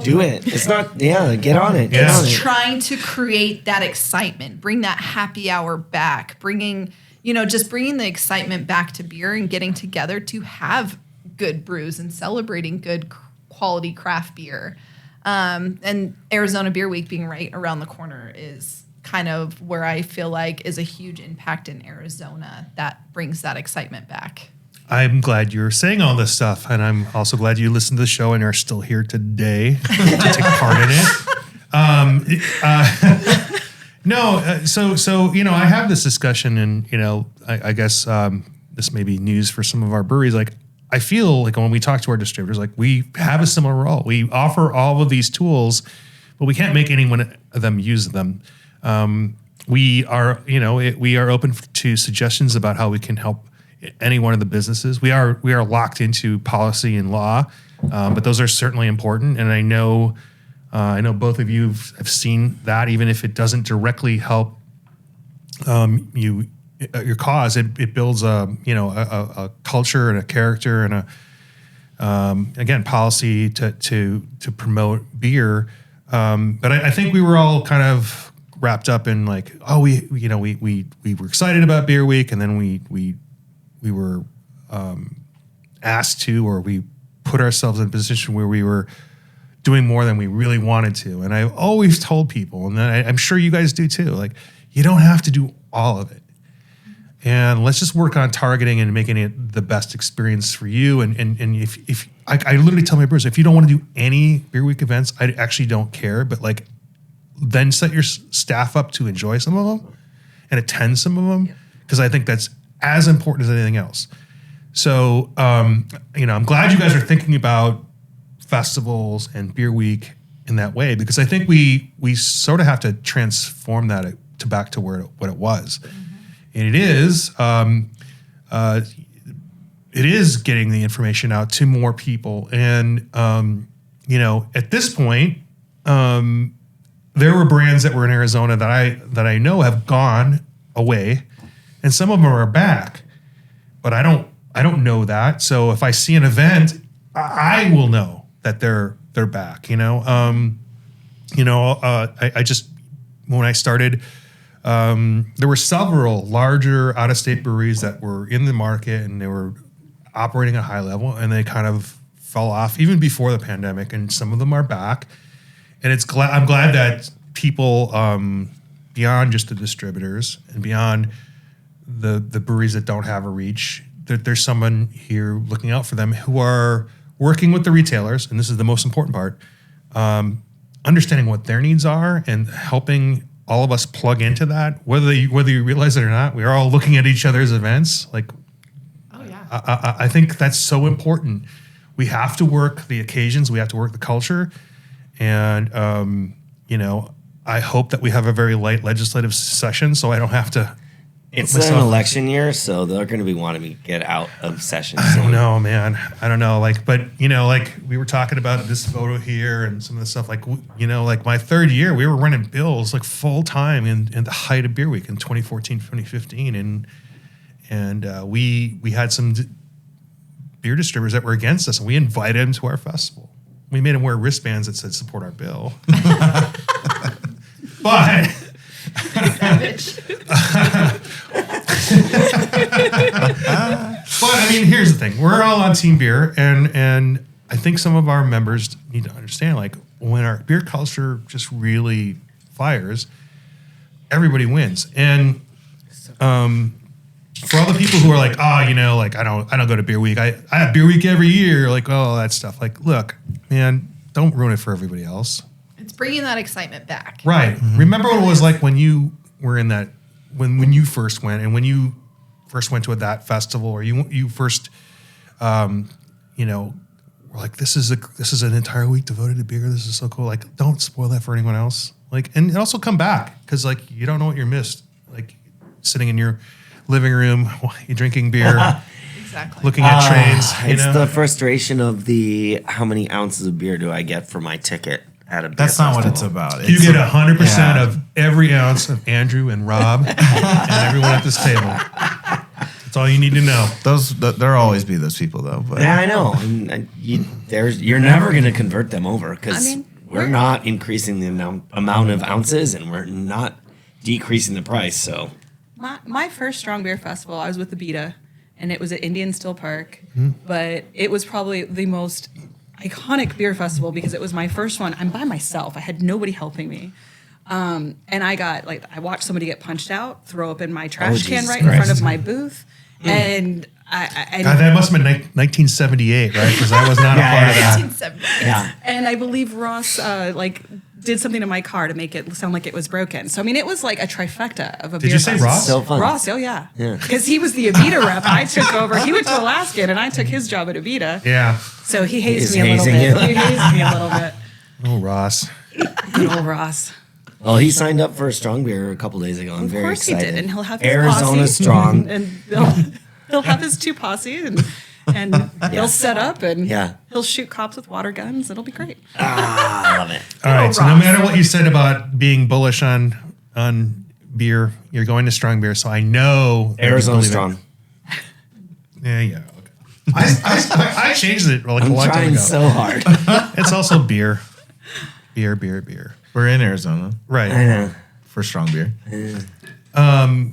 Speaker 2: Do it. It's not, get on it.
Speaker 1: Yeah.
Speaker 2: Get on it.
Speaker 4: Trying to create that excitement, bring that happy hour back, bringing the excitement back to beer and getting together to have good brews and celebrating good quality craft beer. And Arizona Beer Week being right around the corner is kind of where I feel like is a huge impact in Arizona that brings that excitement back.
Speaker 1: I'm glad you're saying all this stuff, and I'm also glad you listened to the show and are still here today to take part in it. I have this discussion, and I guess this may be news for some of our breweries. I feel like when we talk to our distributors, we have a similar role. We offer all of these tools, but we can't make any one of them use them. We are open to suggestions about how we can help any one of the businesses. We are locked into policy and law, but those are certainly important. And I know both of you have seen that, even if it doesn't directly help your cause, it builds a culture and a character and a again policy to promote beer. But I think we were all kind of wrapped up in like, oh, we were excited about Beer Week, and then we were asked to, or we put ourselves in a position where we were doing more than we really wanted to. And I've always told people, and I'm sure you guys do too, like, you don't have to do all of it. And let's just work on targeting and making it the best experience for you. And if I literally tell my brewers, if you don't want to do any Beer Week events, I actually don't care. But like, then set your staff up to enjoy some of them and attend some of them, because I think that's as important as anything else. So, I'm glad you guys are thinking about festivals and Beer Week in that way, because I think we sort of have to transform that back to what it was. And it is getting the information out to more people. And, at this point, there were brands that were in Arizona that I know have gone away, and some of them are back, but I don't know that. So if I see an event, I will know that they're back. I just, when I started, there were several larger out-of-state breweries that were in the market, and they were operating at a high level, and they kind of fell off even before the pandemic, and some of them are back. And I'm glad that people beyond just the distributors and beyond the breweries that don't have a reach, there's someone here looking out for them, who are working with the retailers, and this is the most important part, understanding what their needs are and helping all of us plug into that, whether you realize it or not. We are all looking at each other's events. Like,
Speaker 4: Oh yeah.
Speaker 1: I think that's so important. We have to work the occasions. We have to work the culture. And, I hope that we have a very light legislative session, so I don't have to.
Speaker 2: It's an election year, so they're going to be wanting me to get out of session soon.
Speaker 1: I don't know, man. I don't know. But we were talking about this photo here and some of the stuff. Like my third year, we were running bills like full time in the height of Beer Week in 2014, 2015, and we had some beer distributors that were against us, and we invited them to our festival. We made them wear wristbands that said "Support our bill." But here's the thing: we're all on Team Beer, and I think some of our members need to understand, like, when our beer culture just really fires, everybody wins. And for all the people who are like, I don't go to Beer Week. I have Beer Week every year. Like, all that stuff. Like, look, man, don't ruin it for everybody else.
Speaker 4: It's bringing that excitement back.
Speaker 1: Right. Mm-hmm. Remember what it was like when you were in that, when you first went, and when you first went to that festival, or you first, were like, this is an entire week devoted to beer. This is so cool. Like, don't spoil that for anyone else. Like, and also come back, because like, you don't know what you're missed. Like, sitting in your living room, you're drinking beer.
Speaker 4: Exactly.
Speaker 1: Looking at trains.
Speaker 2: It's the frustration of how many ounces of beer do I get for my ticket at a beer
Speaker 3: That's not
Speaker 2: festival.
Speaker 3: what it's about.
Speaker 1: You get 100% of every ounce of Andrew and Rob and everyone at this table. That's all you need to know.
Speaker 3: There'll always be those people, though. But.
Speaker 2: Yeah, I know. And you're never going to convert them over, because we're not increasing the amount of ounces, and we're not decreasing the price. So
Speaker 5: My first strong beer festival, I was with the Beta, and it was at Indian Still Park.
Speaker 1: Mm-hmm.
Speaker 5: But it was probably the most iconic beer festival, because it was my first one. I'm by myself. I had nobody helping me. And I watched somebody get punched out, throw up in my trash can
Speaker 2: Jesus
Speaker 5: right in front of my booth. And
Speaker 1: God, that must have been 1978, right? Because I was not a part of that.
Speaker 4: 1970.
Speaker 2: yeah,
Speaker 5: And I believe Ross did something to my car to make it sound like it was broken. So, it was like a trifecta of a beer
Speaker 1: Did you say
Speaker 5: festival.
Speaker 1: Ross?
Speaker 2: so fun.
Speaker 5: Ross, oh yeah. Because he was the Avita rep. I took over. He went to Alaskan, and I took his job at Avita.
Speaker 1: Yeah.
Speaker 5: So he hates
Speaker 2: He's
Speaker 5: me a little
Speaker 2: hazing
Speaker 5: bit.
Speaker 2: you.
Speaker 5: He hates me a little bit.
Speaker 1: Oh, Ross.
Speaker 5: Good old Ross.
Speaker 2: Well, he signed up for a strong beer a couple days ago. I'm
Speaker 5: Of
Speaker 2: very
Speaker 5: course he
Speaker 2: excited.
Speaker 5: did, and he'll have his
Speaker 2: Arizona
Speaker 5: posse.
Speaker 2: strong.
Speaker 5: And he'll have his two posse, and he'll set up, and he'll shoot cops with water guns. It'll be great.
Speaker 2: I love it.
Speaker 1: All right. So no matter what you said about being bullish on beer, you're going to strong beer. So I know
Speaker 2: Arizona strong.
Speaker 1: Yeah. Okay. I changed it like a
Speaker 2: I'm
Speaker 1: long time
Speaker 2: trying
Speaker 1: ago.
Speaker 2: so hard.
Speaker 1: It's also beer. Beer, beer, beer.
Speaker 3: We're in Arizona
Speaker 1: Right.
Speaker 2: I know.
Speaker 3: for strong beer.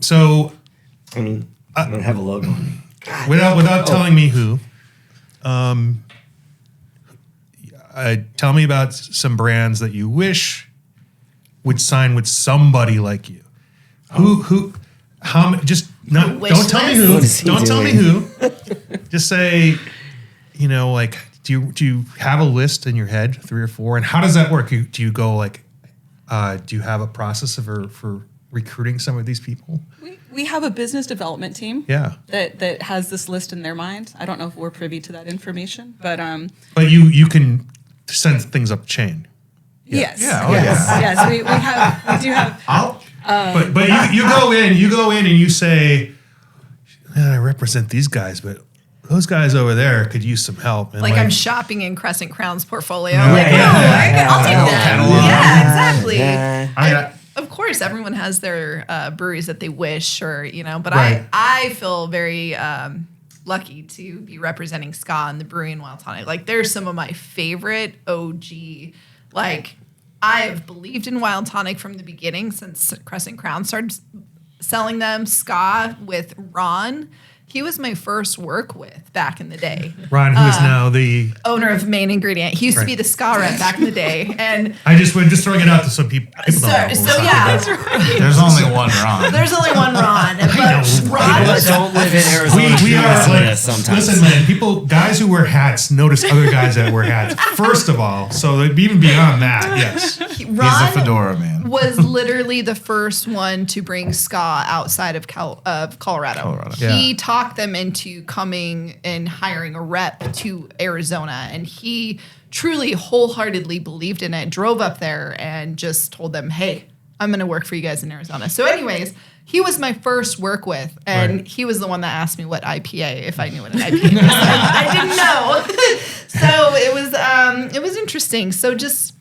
Speaker 1: So
Speaker 2: I mean, I don't have a logo.
Speaker 1: without telling me who, tell me about some brands that you wish would sign with somebody like you. Just not.
Speaker 4: Wish
Speaker 1: Don't tell me who.
Speaker 2: What is he
Speaker 1: Don't tell me
Speaker 2: doing?
Speaker 1: who. Just say, like, do you have a list in your head, 3 or 4, and how does that work? Do you go like, do you have a process for recruiting some of these people?
Speaker 5: We have a business development team.
Speaker 1: Yeah.
Speaker 5: That has this list in their mind. I don't know if we're privy to that information, but
Speaker 1: But you can send things up the chain.
Speaker 5: yes,
Speaker 3: Yeah, oh,
Speaker 5: yes,
Speaker 3: yeah.
Speaker 5: yes. We do have.
Speaker 1: But you go in and you say, I represent these guys, but those guys over there could use some help. And
Speaker 4: Like I'm shopping in Crescent Crown's portfolio.
Speaker 1: Yeah.
Speaker 4: Like,
Speaker 1: Yeah.
Speaker 4: I'll take that.
Speaker 3: Catalog.
Speaker 4: Yeah, exactly.
Speaker 2: Yeah.
Speaker 3: I mean,
Speaker 4: Of course, everyone has their breweries that they wish, or but
Speaker 1: Right.
Speaker 4: I feel very lucky to be representing Ska and the brewery in Wild Tonic. Like, they're some of my favorite OG. Like, I have believed in Wild Tonic from the beginning since Crescent Crown started selling them. Ska with Ron. He was my first work with back in the day.
Speaker 1: Ron, who is now the
Speaker 4: Owner of Main Ingredient. He used to be the Ska rep back in the day. And
Speaker 1: we're just throwing it out to some people. People don't know.
Speaker 4: so yeah,
Speaker 3: there's only one Ron.
Speaker 4: there's only one Ron. But
Speaker 1: know.
Speaker 4: Ron
Speaker 2: People
Speaker 4: was
Speaker 2: that don't live in Arizona
Speaker 1: We
Speaker 2: do
Speaker 1: are
Speaker 2: listen to
Speaker 1: like,
Speaker 2: this sometimes.
Speaker 1: listen, man, guys who wear hats notice other guys that wear hats. First of all, so even beyond that, yes.
Speaker 3: He's a
Speaker 4: Ron
Speaker 3: fedora man.
Speaker 4: was literally the first one to bring Ska outside of Colorado. He
Speaker 1: Yeah.
Speaker 4: talked them into coming and hiring a rep to Arizona, and he truly wholeheartedly believed in it, drove up there and just told them, hey, I'm going to work for you guys in Arizona. So anyways, he was my first work with, and
Speaker 1: Right.
Speaker 4: he was the one that asked me what IPA, if I knew what an IPA was. I didn't know. So it was interesting. So just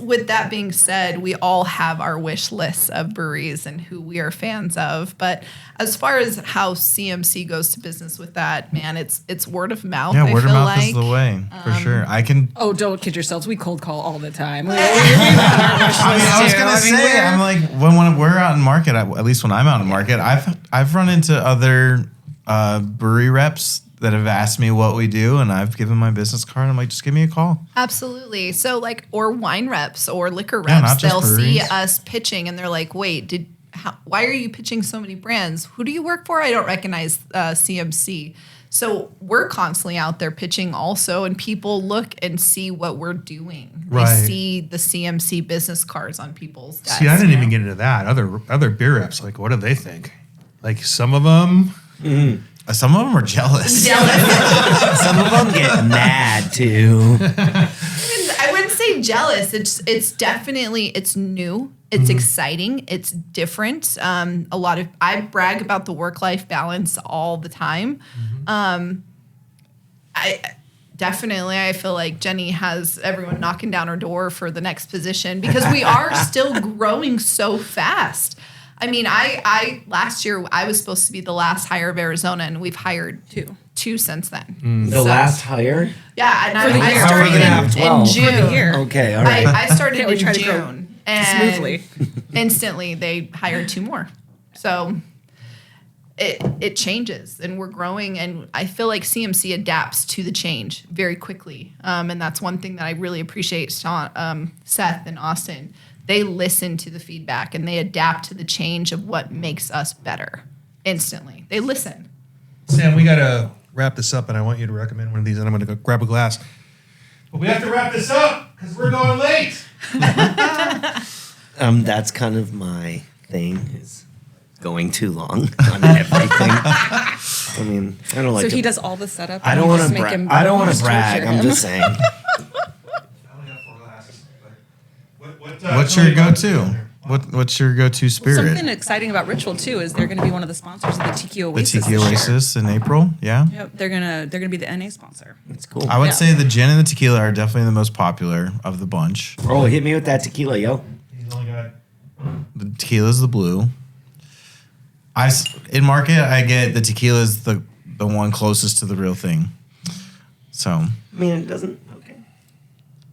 Speaker 4: with that being said, we all have our wish lists of breweries and who we are fans of. But as far as how CMC goes to business with that, man, it's word of mouth.
Speaker 3: Yeah,
Speaker 4: I
Speaker 3: word of
Speaker 4: feel
Speaker 3: mouth
Speaker 4: like.
Speaker 3: is the way for sure. I can.
Speaker 5: Oh, don't kid yourselves. We cold call all the time.
Speaker 3: I was gonna say, I'm like when we're out in market, at least when I'm out in market, I've run into other brewery reps that have asked me what we do, and I've given my business card. I'm like, just give me a call.
Speaker 4: Absolutely. So or wine reps or liquor
Speaker 3: Yeah,
Speaker 4: reps,
Speaker 3: not just
Speaker 4: they'll see
Speaker 3: breweries.
Speaker 4: us pitching and they're like, wait, why are you pitching so many brands? Who do you work for? I don't recognize CMC. So we're constantly out there pitching also, and people look and see what we're doing.
Speaker 1: Right.
Speaker 4: They see the CMC business cards on people's desks.
Speaker 1: See, I didn't even get into that. Other beer reps, like, what do they think? Like, some of them.
Speaker 3: Some of them are jealous.
Speaker 2: Some of them get mad too.
Speaker 4: I wouldn't say jealous. It's definitely it's new. It's exciting. It's different. I brag about the work-life balance all the time. I feel like Jenny has everyone knocking down her door for the next position because we are still growing so fast. I mean, I last year I was supposed to be the last hire of Arizona, and we've hired two since then.
Speaker 2: The last hire?
Speaker 4: Yeah, and
Speaker 5: the
Speaker 4: I
Speaker 5: year.
Speaker 2: How are we
Speaker 4: started
Speaker 2: gonna have
Speaker 4: in
Speaker 2: 12?
Speaker 4: June.
Speaker 5: For the year.
Speaker 2: Okay, all right.
Speaker 4: I started
Speaker 5: Yeah, we
Speaker 4: in
Speaker 5: try to grow
Speaker 4: June, and
Speaker 5: smoothly.
Speaker 4: instantly they hired 2 more. So it changes, and we're growing, and I feel like CMC adapts to the change very quickly, and that's one thing that I really appreciate. Seth and Austin, they listen to the feedback and they adapt to the change of what makes us better instantly. They listen.
Speaker 1: Sam, we got to wrap this up, and I want you to recommend one of these, and I'm going to go grab a glass. But we have to wrap this up because we're going late.
Speaker 2: That's kind of my thing, is going too long on everything. I mean, I don't like
Speaker 5: So
Speaker 2: to,
Speaker 5: he does all the setup.
Speaker 2: I
Speaker 5: and
Speaker 2: don't
Speaker 5: you
Speaker 2: want
Speaker 5: just
Speaker 2: to
Speaker 5: make
Speaker 2: brag.
Speaker 5: him
Speaker 2: I don't want
Speaker 5: just
Speaker 2: to brag.
Speaker 5: torture
Speaker 2: I'm
Speaker 5: him.
Speaker 2: just saying.
Speaker 1: I only have 4 glasses.
Speaker 3: What's your go-to? What's your go-to spirit?
Speaker 5: Something exciting about Ritual too is they're going to be one of the sponsors of the Tiki
Speaker 3: The
Speaker 5: Oasis.
Speaker 3: Tiki
Speaker 5: this year.
Speaker 3: Oasis in April. Yeah.
Speaker 5: Yep, they're gonna be the NA sponsor.
Speaker 2: It's cool.
Speaker 3: I would
Speaker 5: Yeah.
Speaker 3: say the gin and the tequila are definitely the most popular of the bunch.
Speaker 2: Oh, hit me with that tequila, yo.
Speaker 1: He's only got
Speaker 3: The tequila is the blue. In market, I get the tequila is the one closest to the real thing. So
Speaker 2: I mean, it doesn't. Okay.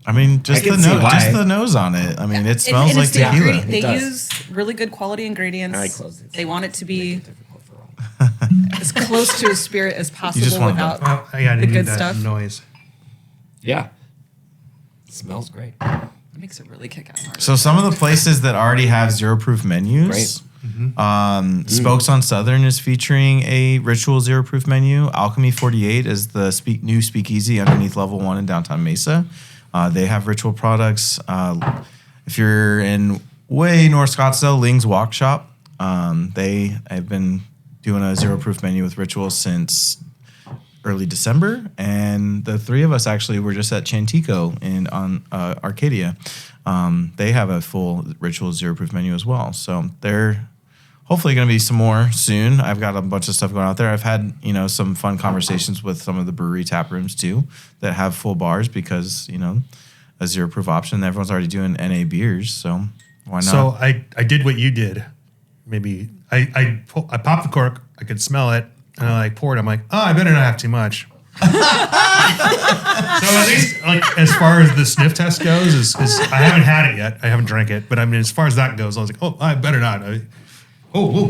Speaker 3: I mean, just
Speaker 2: can
Speaker 3: the
Speaker 2: see
Speaker 3: nose,
Speaker 2: why.
Speaker 3: just the nose on it. I mean, it smells like
Speaker 5: it's the
Speaker 3: tequila.
Speaker 5: ingredient- They
Speaker 2: does.
Speaker 5: use really good quality ingredients.
Speaker 2: I close it.
Speaker 5: They want it to be as close to a spirit as possible
Speaker 3: just want
Speaker 5: without
Speaker 1: Well, I gotta
Speaker 5: the
Speaker 1: need
Speaker 5: good
Speaker 1: that
Speaker 5: stuff.
Speaker 1: noise.
Speaker 2: Yeah. It smells great.
Speaker 5: It makes it really kick ass hard.
Speaker 3: So some of the places that already have zero proof menus, Spokes on Southern is featuring a Ritual zero proof menu. Alchemy 48 is the new speakeasy underneath Level 1 in downtown Mesa. They have Ritual products. If you're in way North Scottsdale, Ling's Walk Shop, they have been doing a zero proof menu with Ritual since early December, and the three of us actually were just at Chantico on Arcadia. They have a full Ritual zero proof menu as well, so they're hopefully going to be some more soon. I've got a bunch of stuff going out there. I've had some fun conversations with some of the brewery tap rooms too that have full bars because a zero proof option. Everyone's already doing NA beers, so why not?
Speaker 1: So I did what you did. Maybe I popped the cork. I could smell it, and I poured. I'm like, oh, I better not have too much. So at least, like, as far as the sniff test goes, is I haven't had it yet. I haven't drank it, but I mean, as far as that goes, I was like, oh, I better not.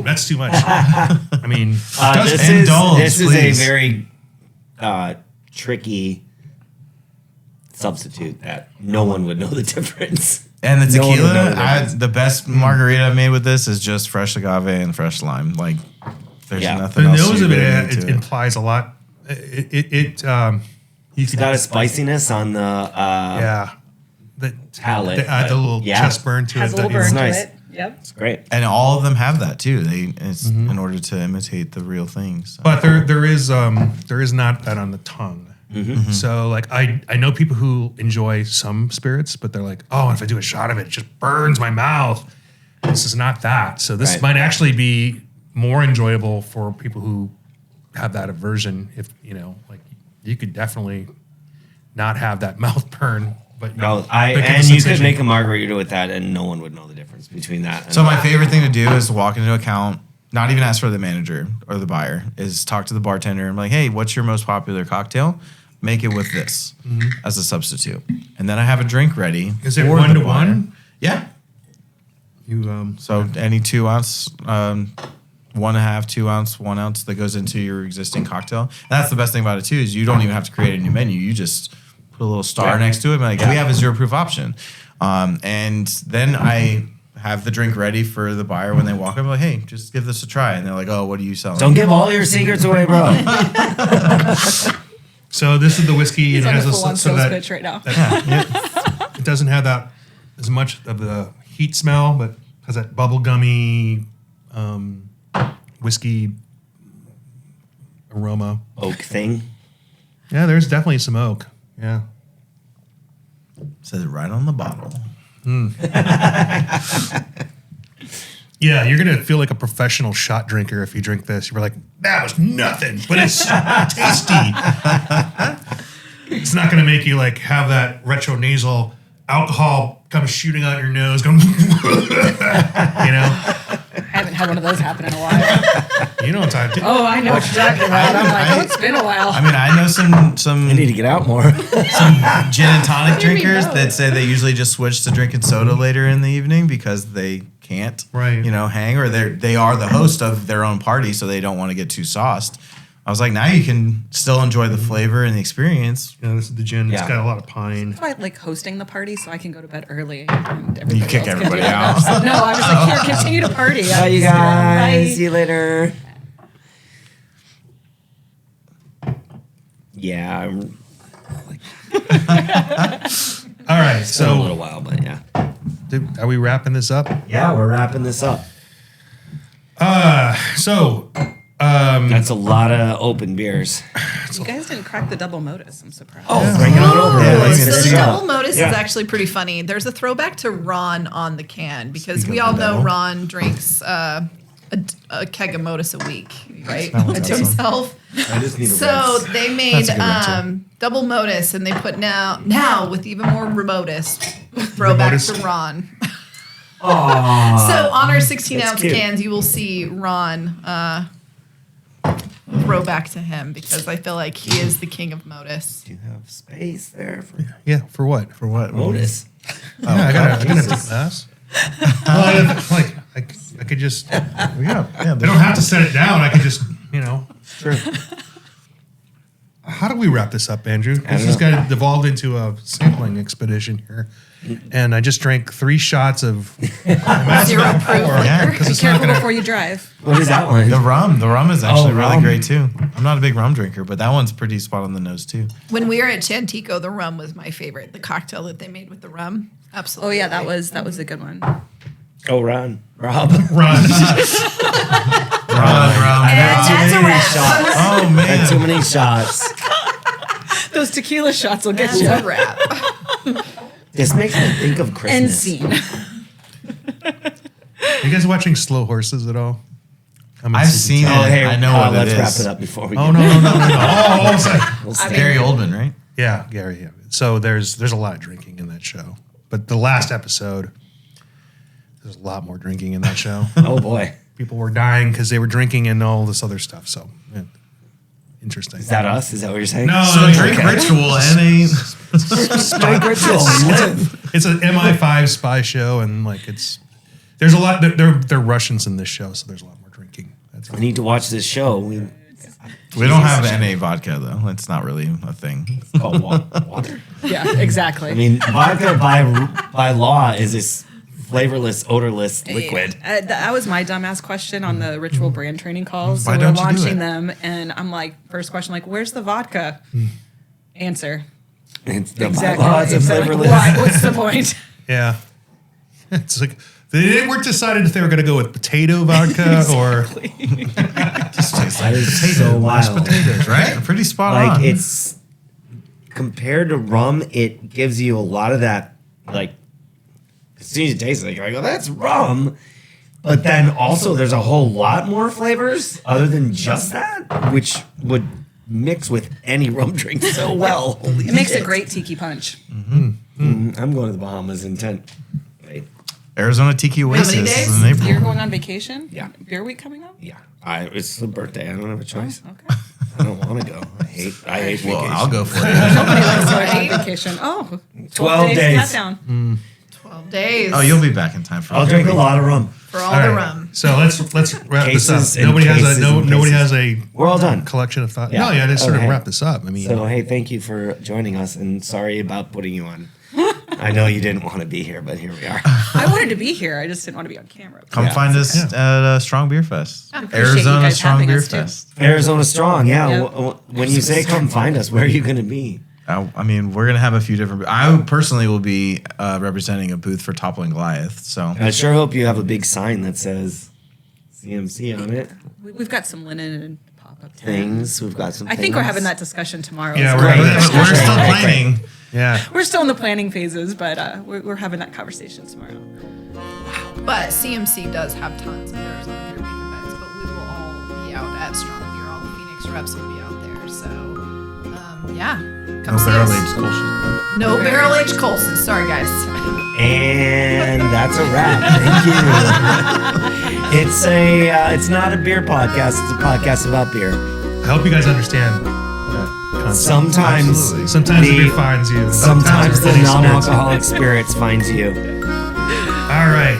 Speaker 1: That's too much. I mean,
Speaker 2: This is a very tricky substitute that no one would know the difference.
Speaker 3: And the
Speaker 2: No one would know
Speaker 3: tequila,
Speaker 2: the difference.
Speaker 3: the best margarita I've made with this is just fresh agave and fresh lime. Like, there's nothing
Speaker 1: the
Speaker 3: else.
Speaker 1: nose
Speaker 3: you
Speaker 1: of it,
Speaker 3: really need
Speaker 1: it
Speaker 3: to it.
Speaker 1: implies a lot. It's
Speaker 2: Got a spiciness on the
Speaker 1: the
Speaker 2: palate.
Speaker 1: the little chest burn to
Speaker 5: Has
Speaker 1: it.
Speaker 5: a little
Speaker 1: that,
Speaker 5: burn
Speaker 2: nice.
Speaker 5: to it. Yep.
Speaker 2: It's great.
Speaker 3: And all of them have that too. It's in order to imitate the real thing. So.
Speaker 1: But there is not that on the tongue. So like I know people who enjoy some spirits, but they're like, oh, if I do a shot of it, it just burns my mouth. This is not that. So this
Speaker 2: Right.
Speaker 1: might actually be more enjoyable for people who have that aversion. If like you could definitely not have that mouth burn. But
Speaker 2: No,
Speaker 1: but get the
Speaker 2: and you could
Speaker 1: sensation.
Speaker 2: make a margarita with that, and no one would know the difference between that. And
Speaker 3: So my favorite thing to do is walk into an account, not even ask for the manager or the buyer, is talk to the bartender and be like, hey, what's your most popular cocktail? Make it with this as a substitute. And then I have a drink ready.
Speaker 1: Is it
Speaker 3: for
Speaker 1: one
Speaker 3: the
Speaker 1: to
Speaker 3: buyer.
Speaker 1: one?
Speaker 3: Yeah.
Speaker 1: You
Speaker 3: So any 2 ounce, 1.5, 2 ounce, 1 ounce that goes into your existing cocktail. And that's the best thing about it too, is you don't even have to create a new menu. You just put a little star next to it and be like, we have a zero proof option. And then I have the drink ready for the buyer when they walk up. I'm like, hey, just give this a try. And they're like, oh, what are you selling?
Speaker 2: don't give all your secrets away, bro.
Speaker 1: So this is the whiskey.
Speaker 5: He's
Speaker 1: and
Speaker 5: on
Speaker 1: it
Speaker 5: a
Speaker 1: has
Speaker 5: full-on
Speaker 1: so
Speaker 5: sales
Speaker 1: that
Speaker 5: pitch right now.
Speaker 1: it doesn't have that as much of the heat smell, but has that bubblegummy whiskey aroma.
Speaker 2: Oak thing.
Speaker 1: Yeah, there's definitely some oak. Yeah.
Speaker 3: Says it right on the bottle.
Speaker 1: Yeah, you're gonna feel like a professional shot drinker if you drink this. You're like, that was nothing, but it's tasty. It's not gonna make you like have that retronasal alcohol come shooting out your nose, going,
Speaker 5: I haven't had one of those happen in a while.
Speaker 1: You know what I'm talking.
Speaker 5: Oh, I know what you're talking about. I'm like, oh, it's been a while.
Speaker 3: I mean, I know some
Speaker 2: I need to get out more.
Speaker 3: gin and tonic
Speaker 5: do you mean
Speaker 3: drinkers
Speaker 5: no?
Speaker 3: that say they usually just switch to drinking soda later in the evening because they can't,
Speaker 1: Right.
Speaker 3: hang, or they are the host of their own party, so they don't want to get too sauced. I was like, now you can still enjoy the flavor and the experience.
Speaker 1: Yeah, this is the gin. It's
Speaker 2: Yeah.
Speaker 1: got a lot of pine.
Speaker 5: I like hosting the party so I can go to bed early. And everybody
Speaker 3: You kick
Speaker 5: else can
Speaker 3: everybody
Speaker 5: do it.
Speaker 3: out.
Speaker 5: No, I was like, here, continue to party.
Speaker 2: Bye, you guys. See you later. Yeah, I'm
Speaker 1: All right,
Speaker 2: a little
Speaker 1: so
Speaker 2: while, but yeah.
Speaker 1: are we wrapping this up?
Speaker 2: Yeah, we're wrapping this up.
Speaker 1: So
Speaker 2: That's a lot of open beers.
Speaker 5: You guys didn't crack the double modus. I'm surprised.
Speaker 2: Bring it on over.
Speaker 3: Yeah,
Speaker 2: Let's
Speaker 3: you can
Speaker 4: So
Speaker 2: get
Speaker 4: the
Speaker 3: see
Speaker 2: it
Speaker 3: it.
Speaker 4: double modus
Speaker 2: Yeah.
Speaker 4: is actually pretty funny. There's a throwback to Ron on the can because
Speaker 3: Speaking
Speaker 4: we
Speaker 3: of
Speaker 4: all
Speaker 3: the
Speaker 4: know
Speaker 3: devil.
Speaker 4: Ron drinks a keg of modus a week, right?
Speaker 3: That one's
Speaker 4: To
Speaker 3: awesome.
Speaker 4: himself.
Speaker 2: I just need a
Speaker 4: So
Speaker 2: rinse.
Speaker 4: they made
Speaker 3: That's a good answer.
Speaker 4: double modus, and they put now with even more remotus throwback
Speaker 1: Remotus?
Speaker 4: to Ron.
Speaker 2: Aw.
Speaker 4: So on our 16
Speaker 2: That's
Speaker 4: ounce
Speaker 2: cute.
Speaker 4: cans, you will see Ron throwback to him because I feel like he is the king of Modus.
Speaker 2: Do you have space there for
Speaker 1: Yeah, for what?
Speaker 3: For what?
Speaker 2: Modus?
Speaker 1: Yeah, I gotta take class. I could just.
Speaker 3: Yeah.
Speaker 1: I don't have to set it down. I could just, True. How do we wrap this up, Andrew? This has got devolved into a sampling expedition here. And I just drank 3 shots of
Speaker 4: Zero proof.
Speaker 3: Yeah,
Speaker 5: Be careful before you drive.
Speaker 2: What is that one?
Speaker 3: The rum is actually really
Speaker 2: rum.
Speaker 3: great too. I'm not a big rum drinker, but that one's pretty spot on the nose too.
Speaker 4: When we were at Chantico, the rum was my favorite. The cocktail that they made with the rum.
Speaker 5: Oh
Speaker 4: Absolutely.
Speaker 5: yeah, that was a good one.
Speaker 2: Oh, Ron. Rob.
Speaker 1: run.
Speaker 4: That's a wrap.
Speaker 2: Shots.
Speaker 3: Oh man.
Speaker 2: Had too many shots.
Speaker 5: Those tequila shots will get
Speaker 4: That's
Speaker 5: you.
Speaker 4: a wrap.
Speaker 2: This makes me think of Christmas.
Speaker 5: End scene.
Speaker 1: You guys watching Slow Horses at all?
Speaker 3: I've seen it.
Speaker 2: Oh, hey,
Speaker 3: I know what it
Speaker 2: let's
Speaker 3: is.
Speaker 2: wrap it up before we
Speaker 1: Oh,
Speaker 2: get
Speaker 1: no. Oh, sorry.
Speaker 2: We'll stay.
Speaker 3: Gary Oldman, right?
Speaker 1: Yeah, Gary. Yeah. So there's a lot of drinking in that show. But the last episode, there's a lot more drinking in that show.
Speaker 2: Oh, boy.
Speaker 1: People were dying because they were drinking and all this other stuff. So, yeah. Interesting.
Speaker 2: Is that us? Is that what you're saying?
Speaker 1: No,
Speaker 3: Drink ritual and a
Speaker 2: Drink ritual.
Speaker 1: It's an MI5 spy show, and there's a lot. They're Russians in this show, so there's a lot more drinking. That's
Speaker 2: I need to watch this show.
Speaker 3: We don't have NA vodka though. It's not really a thing.
Speaker 2: It's called water.
Speaker 5: Yeah, exactly.
Speaker 2: I mean, vodka by law is this flavorless, odorless liquid.
Speaker 5: That was my dumbass question on the ritual brand training calls. So
Speaker 3: Why
Speaker 5: we're
Speaker 3: don't you do
Speaker 5: launching
Speaker 3: it?
Speaker 5: them, and I'm like, first question, where's the vodka? Answer.
Speaker 2: It's the
Speaker 5: Exactly.
Speaker 2: bylaw, it's a
Speaker 5: Exactly.
Speaker 2: flavorless.
Speaker 5: Why? What's the point?
Speaker 1: Yeah. It's like they weren't decided if they were going to go with potato vodka or
Speaker 3: Just tastes
Speaker 2: That
Speaker 3: like
Speaker 2: is so
Speaker 3: mashed
Speaker 2: wild.
Speaker 3: potatoes, right? Pretty spot
Speaker 2: Like
Speaker 3: on.
Speaker 2: it's compared to rum, it gives you a lot of that. Like as soon as you taste it, you're like, "Oh, that's rum." But then also, there's a whole lot more flavors other than just that, which would mix with any rum drink so well. Holy
Speaker 5: It makes a
Speaker 2: shit.
Speaker 5: great tiki punch.
Speaker 2: I'm going to the Bahamas in 10. Wait,
Speaker 3: Arizona Tiki Oasis
Speaker 4: many
Speaker 3: is
Speaker 4: days?
Speaker 3: in April.
Speaker 5: You're going on vacation?
Speaker 2: Yeah.
Speaker 5: Beer week coming up?
Speaker 2: yeah, it's the birthday. I don't have a choice.
Speaker 5: Okay.
Speaker 2: I don't want to go. I hate vacation.
Speaker 3: Well, I'll go for it.
Speaker 5: Nobody likes going on vacation. Oh,
Speaker 2: 12 days.
Speaker 5: Flat down.
Speaker 4: 12 days.
Speaker 3: Oh, you'll be back in time for
Speaker 2: I'll drink a lot of rum.
Speaker 4: for all
Speaker 1: All
Speaker 4: the
Speaker 1: right.
Speaker 4: rum.
Speaker 1: So let's wrap this
Speaker 2: Cases
Speaker 1: up.
Speaker 2: and
Speaker 1: Nobody
Speaker 2: cases and
Speaker 1: nobody
Speaker 2: cases.
Speaker 1: has a
Speaker 2: We're all done.
Speaker 1: collection of thoughts.
Speaker 2: Yeah.
Speaker 1: No, yeah, just sort of
Speaker 2: Okay.
Speaker 1: wrap this up. I mean,
Speaker 2: So, hey, thank you for joining us, and sorry about putting you on. I know you didn't want to be here, but here we are.
Speaker 5: I wanted to be here. I just didn't want to be on camera.
Speaker 3: Come
Speaker 2: Yeah.
Speaker 3: find us at Strong Beer Fest.
Speaker 5: appreciate you
Speaker 3: Arizona
Speaker 5: guys
Speaker 3: Strong
Speaker 5: having
Speaker 3: Beer
Speaker 5: us, too.
Speaker 3: Fest.
Speaker 2: Arizona Strong, yeah.
Speaker 5: Yep.
Speaker 2: When you say come find us, where are you going to be?
Speaker 3: I mean, we're gonna have a few different. I personally will be representing a booth for Toppling Goliath. So
Speaker 2: I sure hope you have a big sign that says CMC on it.
Speaker 5: We've got some linen and pop-up
Speaker 2: Things. We've got some
Speaker 5: I think we're
Speaker 2: things.
Speaker 5: having that discussion tomorrow.
Speaker 1: Yeah,
Speaker 5: as
Speaker 1: we're
Speaker 5: well.
Speaker 1: having that
Speaker 3: we're still
Speaker 2: Great.
Speaker 3: planning.
Speaker 1: yeah.
Speaker 5: We're still in the planning phases, but we're having that conversation tomorrow.
Speaker 4: But CMC does have tons of Arizona Beer Week events, but we will all be out at Strong Beer. All the Phoenix reps will be out there. So, yeah. Come
Speaker 3: No
Speaker 4: see
Speaker 3: barrel
Speaker 4: us.
Speaker 3: aged Kolsch.
Speaker 4: No barrel aged Colson. Sorry, guys.
Speaker 2: And that's a wrap. Thank you. It's not a beer podcast. It's a podcast about beer.
Speaker 1: I hope you guys understand that concept.
Speaker 2: Sometimes,
Speaker 3: Absolutely.
Speaker 1: Sometimes the beer finds you.
Speaker 2: sometimes the
Speaker 1: any spirits.
Speaker 2: non-alcoholic spirits finds you.
Speaker 1: All right.